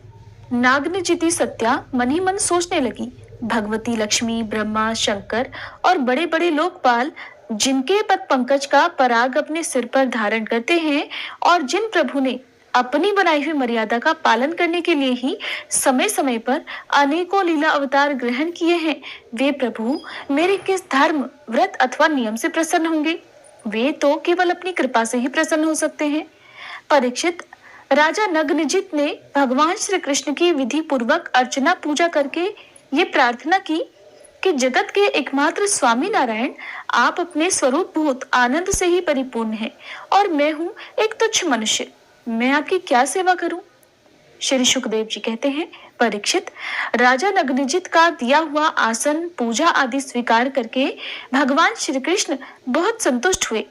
नागनजिती सत्या मन ही मन सोचने लगी, भगवती लक्ष्मी, ब्रह्मा, शंकर और बड़े बड़े लोकपाल जिनके पद पंकज का पराग अपने सिर पर धारण करते हैं और जिन प्रभु ने अपनी बनाई हुई मर्यादा का पालन करने के लिए ही समय समय पर अनेकों लीला अवतार ग्रहण किए हैं। वे प्रभु मेरे किस धर्म, व्रत अथवा नियम से प्रसन्न होंगे? वे तो केवल अपनी कृपा से ही प्रसन्न हो सकते हैं। परीक्षित, राजा नग्नजित ने भगवान श्री कृष्ण की विधि पूर्वक अर्चना पूजा करके ये प्रार्थना की कि जगत के एकमात्र स्वामी नारायण, आप अपने स्वरूप भूत आनंद से ही परिपूर्ण हैं और मैं हूँ एक तुच्छ मनुष्य। मैं आपकी क्या सेवा करूं? श्री सुखदेव जी कहते हैं, परीक्षित, राजा नग्नजित का दिया हुआ आसन, पूजा आदि स्वीकार करके भगवान श्री कृष्ण बहुत संतुष्ट हुए।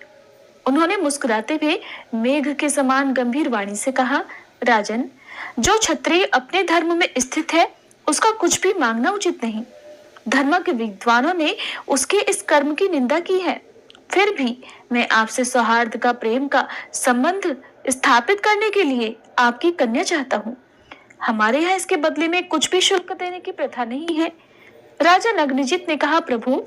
उन्होंने मुस्कुराते हुए मेघ के समान गंभीर वाणी से कहा, राजन, जो क्षत्रिय अपने धर्म में स्थित है उसका कुछ भी मांगना उचित नहीं। धर्म के विद्वानों ने उसके इस कर्म की निंदा की है। फिर भी मैं आपसे सौहार्द का, प्रेम का संबंध स्थापित करने के लिए आपकी कन्या चाहता हूँ। हमारे यहाँ इसके बदले में कुछ भी शुल्क देने की प्रथा नहीं है। राजा नग्नजित ने कहा, प्रभु,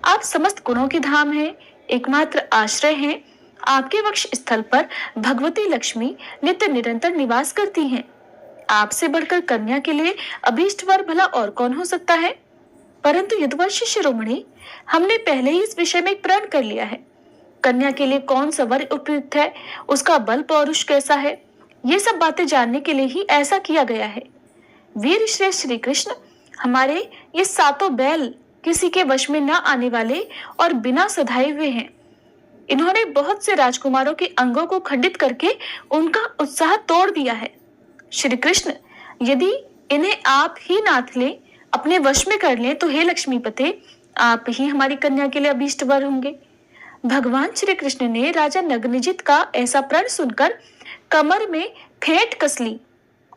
आप समस्त गुणों की धाम हैं, एकमात्र आश्रय हैं। आपके वक्ष स्थल पर भगवती लक्ष्मी नित्य निरंतर निवास करती हैं। आपसे बढ़कर कन्या के लिए अभीष्ट वर भला और कौन हो सकता है? परंतु यदुवंशी शिरोमणि, हमने पहले ही इस विषय में एक प्रण कर लिया है। कन्या के लिए कौन सा वर उपयुक्त है, उसका बल पौरुष कैसा है, ये सब बातें जानने के लिए ही ऐसा किया गया है। वीर श्रेष्ठ श्री कृष्ण, हमारे ये सातों बैल किसी के वश में न आने वाले और बिना सधाए हुए हैं। इन्होंने बहुत से राजकुमारों के अंगों को खंडित करके उनका उत्साह तोड़ दिया है। श्री कृष्ण, यदि इन्हें आप ही नाथ ले, अपने वश में कर लें, तो हे लक्ष्मीपते, आप ही हमारी कन्या के लिए अभीष्ट वर होंगे। भगवान श्री कृष्ण ने राजा नग्नजित का ऐसा प्रण सुनकर कमर में फेंट कस ली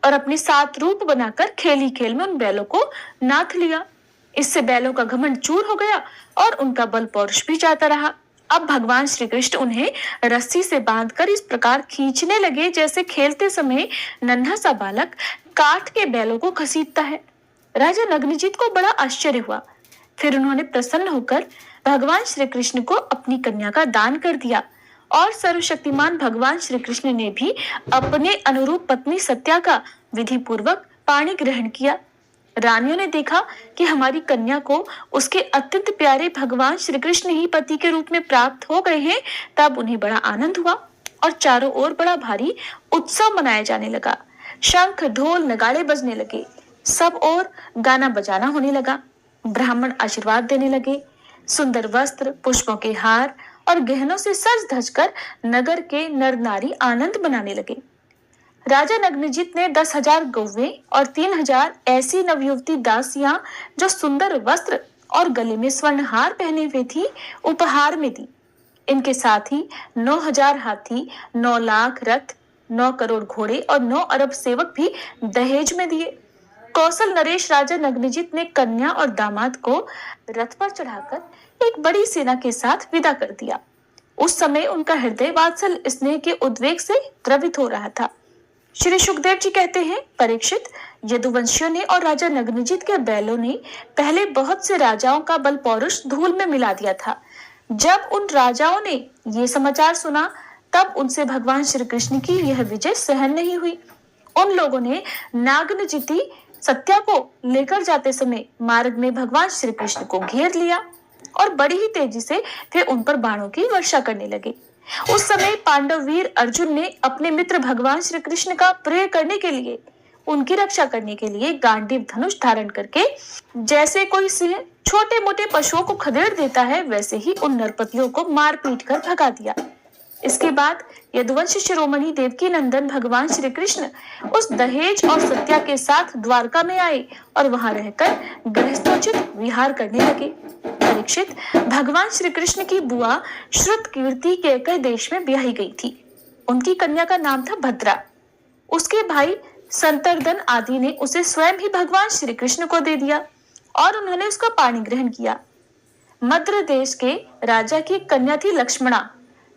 और अपने 7 रूप बनाकर खेल खेल में उन बैलों को नाथ लिया। इससे बैलों का घमंड चूर हो गया और उनका बल पौरुष भी जाता रहा। अब भगवान श्री कृष्ण उन्हें रस्सी से बांधकर इस प्रकार खींचने लगे जैसे खेलते समय नन्हा सा बालक काठ के बैलों को घसीटता है। राजा नग्नजित को बड़ा आश्चर्य हुआ। फिर उन्होंने प्रसन्न होकर भगवान श्री कृष्ण को अपनी कन्या का दान कर दिया और सर्वशक्तिमान भगवान श्री कृष्ण ने भी अपने अनुरूप पत्नी सत्या का विधि पूर्वक पाणी ग्रहण किया। रानियों ने देखा कि हमारी कन्या को उसके अत्यंत प्यारे भगवान श्री कृष्ण ही पति के रूप में प्राप्त हो गए हैं। तब उन्हें बड़ा आनंद हुआ और चारों ओर बड़ा भारी उत्सव मनाया जाने लगा। शंख, ढोल, नगाड़े बजने लगे। सब ओर गाना बजाना होने लगा। ब्राह्मण आशीर्वाद देने लगे। सुंदर वस्त्र, पुष्पों के हार और गहनों से सज धज कर नगर के नर नारी आनंद मनाने लगे। राजा नग्नजित ने 10,000 गौवें और 3,000 ऐसी नवयुवती दासियां जो सुंदर वस्त्र और गले में स्वर्ण हार पहने हुए थी, उपहार में दी। इनके साथ ही 9,000 हाथी, 9 लाख रथ, 9 करोड़ घोड़े और 9 अरब सेवक भी दहेज में दिए। कौशल नरेश राजा नग्नजित ने कन्या और दामाद को रथ पर चढ़ाकर एक बड़ी सेना के साथ विदा कर दिया। उस समय उनका हृदय वात्सल स्नेह के उद्वेग से द्रवित हो रहा था। श्री सुखदेव जी कहते हैं, परीक्षित, यदुवंशियों ने और राजा नग्नजित के बैलों ने पहले बहुत से राजाओं का बल पौरुष धूल में मिला दिया था। जब उन राजाओं ने ये समाचार सुना, तब उनसे भगवान श्री कृष्ण की यह विजय सहन नहीं हुई। उन लोगों ने नागनजिती सत्या को लेकर जाते समय मार्ग में भगवान श्री कृष्ण को घेर लिया और बड़ी ही तेजी से वे उन पर बाणों की वर्षा करने लगे। उस समय पांडव वीर अर्जुन ने अपने मित्र भगवान श्री कृष्ण का प्रिय करने के लिए, उनकी रक्षा करने के लिए गांडीव धनुष धारण करके जैसे कोई सिंह छोटे मोटे पशुओं को खदेड़ देता है, वैसे ही उन नरपतियों को मार पीट कर भगा दिया। इसके बाद यदुवंशी शिरोमणि देवकी नंदन भगवान श्री कृष्ण उस दहेज और सत्या के साथ द्वारका में आए और वहां रहकर गृहस्थोचित विहार करने लगे। परीक्षित, भगवान श्री कृष्ण की बुआ श्रुत कीर्ति कैकय देश में ब्याही गई थी। उनकी कन्या का नाम था भद्रा। उसके भाई संतर्दन आदि ने उसे स्वयं ही भगवान श्री कृष्ण को दे दिया और उन्होंने उसका पाणी ग्रहण किया। मद्र देश के राजा की कन्या थी लक्ष्मणा।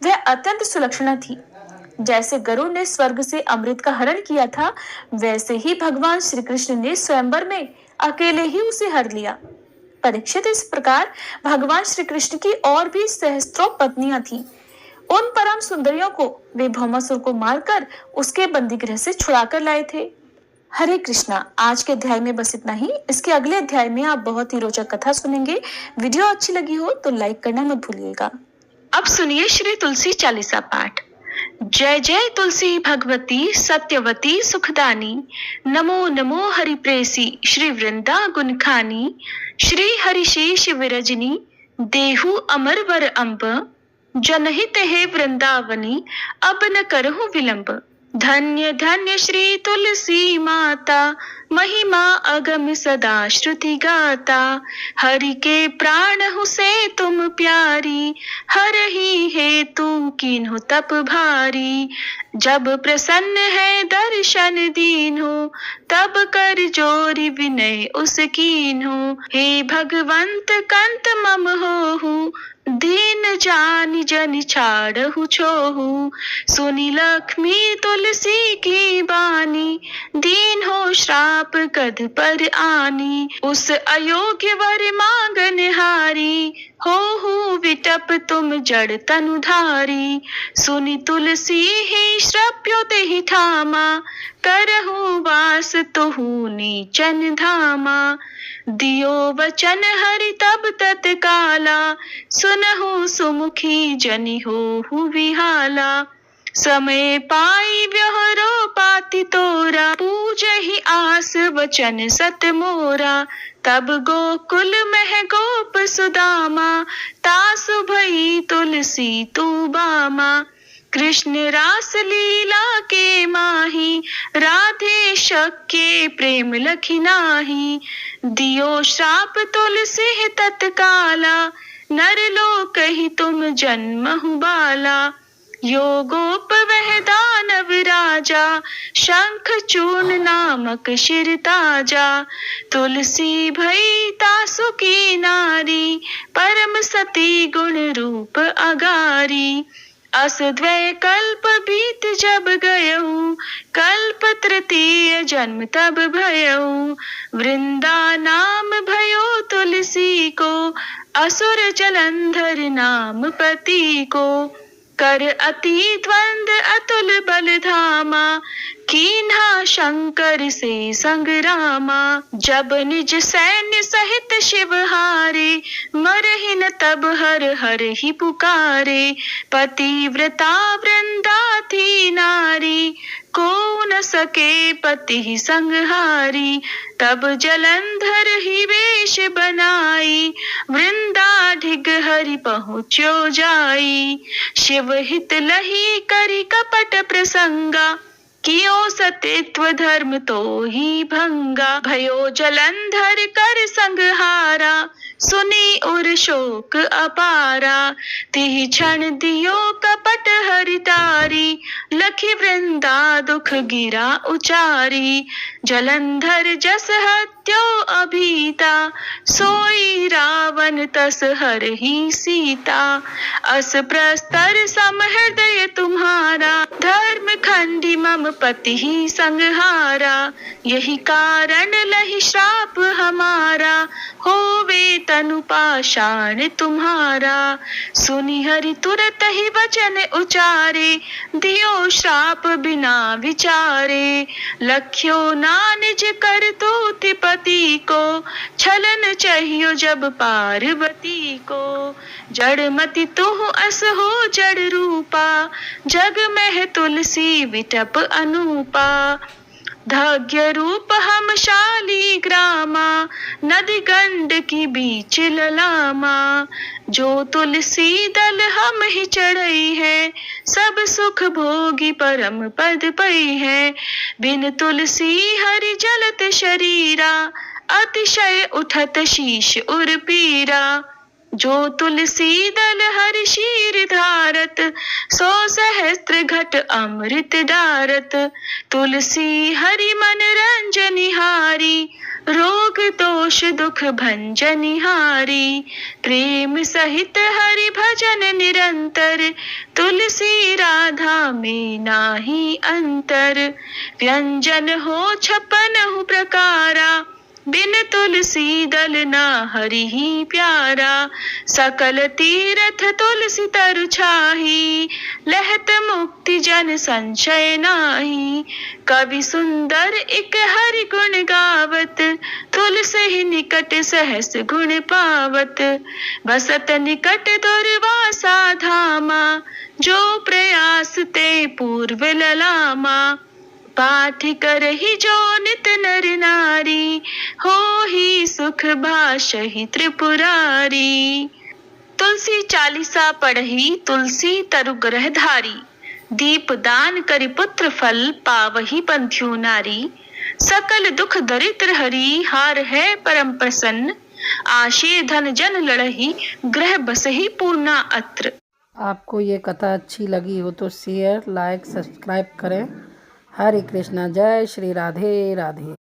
वह अत्यंत सुलक्षणा थी। जैसे गरुड़ ने स्वर्ग से अमृत का हरण किया था, वैसे ही भगवान श्री कृष्ण ने स्वयंवर में अकेले ही उसे हर लिया। परीक्षित, इस प्रकार भगवान श्री कृष्ण की और भी सहस्त्रों पत्नियां थीं। उन परम सुंदरियों को वे भौमासुर को मारकर उसके बंदीगृह से छुड़ाकर लाए थे। हरे कृष्णा। आज के अध्याय में बस इतना ही। इसके अगले अध्याय में आप बहुत ही रोचक कथा सुनेंगे। वीडियो अच्छी लगी हो तो लाइक करना मत भूलिएगा। अब सुनिए श्री तुलसी चालीसा पाठ। जय जय तुलसी भगवती सत्यवती सुखदानी, नमो नमो हरि प्रेसी श्री वृंदा गुणखानी, श्री हरिशेष विरजनी देहु अमर वर अम्ब, जनहित है वृंदावनी अब न करहु विलंब। धन्य धन्य श्री तुलसी माता, महिमा अगम सदा श्रुति गाता, हरि के प्राण हूँ से तुम प्यारी, हर ही है तू कीन्हु तप भारी। जब प्रसन्न है दर्शन दीन्हु, तब कर जोरी विनय उस कीन्हु। हे भगवंत कंत मम होहु, दीन जानि जनि छाड़हु छोहु। सुनी लक्ष्मी तुलसी की बानी, दीन हो श्राप कद पर आनी। उस अयोग्य वर मांगन हारी, हो विटप तुम जड़ तनुधारी। सुनी तुलसी ही श्रप्यो तेहि ठामा, करहु वास तुहु नीचन धामा। दियो वचन हरि तब तत्काला, सुनहु सुमुखी जनि होहु विहाला। समय पाई व्यवहारो पाति तोरा, पूजहि आस वचन सत मोरा। तब गोकुल मह गोप सुदामा, तासु भई तुलसी तू बामा। कृष्ण रास लीला के माही, राधे शक्य प्रेम लखि नाही। दियो श्राप तुलसी तत्काला, नर लोक ही तुम जन्महु बाला। यो गोप वह दानव राजा, शंख चूर्ण नामक शिर ताजा। तुलसी भई तासु की नारी, परम सती गुण रूप अगारी। अस द्वय कल्प बीत जब गयऊ, कल्प तृतीय जन्म तब भयऊ। वृंदा नाम भयो तुलसी को, असुर जलंधर नाम पति को। कर अति द्वंद अतुल बल धामा, कीन्हा शंकर से संग्रामा। जब निज सैन्य सहित शिव हारे, मरहि न तब हर हर ही पुकारे। पतिव्रता वृंदा थी नारी, को न सके पति संहारी। तब जलंधर ही वेश बनाई, वृंदा ढिग हरि पहुँच्यो जाई। शिव हित लही करी कपट प्रसंगा, कियो सतित्व धर्म तो ही भंगा। भयो जलंधर कर संहारा, सुनी उर शोक अपारा। तिहि क्षण दियो कपट हरि तारी, लखि वृंदा दुख गिरा उचारी। जलंधर जस हत्यो अभीता, सोई रावण तस हर ही सीता। अस प्रस्तर सम हृदय तुम्हारा, धर्म खंडी मम पति ही संहारा। यही कारण लही श्राप हमारा, होवे तनु पाषाण तुम्हारा। सुनि हरि तुरत ही वचन उचारे, दियो श्राप बिना विचारे। लख्यो ना निज कर तूति पति को, छलन चाहियो जब पार्वती को। जड़ मति तुहु अस हो जड़ रूपा, जग में तुलसी विटप अनूपा। धाग्य रूप हम शाली ग्रामा, नदी गंड की बीच ललामा। जो तुलसी दल हम ही चढ़ई है, सब सुख भोगी परम पद पई है। बिन तुलसी हरि जलत शरीरा, अतिशय उठत शीश उर पीरा। जो तुलसी दल हरि शीर धारत, सो सहस्त्र घट अमृत डारत। तुलसी हरि मन रंजनिहारी, रोग दोष दुख भंजनिहारी। प्रेम सहित हरि भजन निरंतर, तुलसी राधा में नाही अंतर। व्यंजन हो 56 प्रकारा, बिन तुलसी दल ना हरि ही प्यारा, सकल तीरथ तुलसी तरु छाही, लहत मुक्ति जन संशय नाही। कवि सुंदर एक हरि गुण गावत, तुलसी ही निकट सहस गुण पावत। बसत निकट दुर्वासा धामा, जो प्रयास ते पूर्व ललामा। पाठ करहि जो नित नर नारी, होहि सुख भाषहि त्रिपुरारी। तुलसी चालीसा पढ़ही तुलसी तरु ग्रह धारी, दीप दान करि पुत्र फल पावहि बंध्यो नारी। सकल दुख दरिद्र हरि हार है परम प्रसन्न, आशे धन जन लड़ही ग्रह बसहि पूर्णा अत्र। आपको ये कथा अच्छी लगी हो तो शेयर, लाइक, सब्सक्राइब करें। हरे कृष्णा, जय श्री राधे राधे।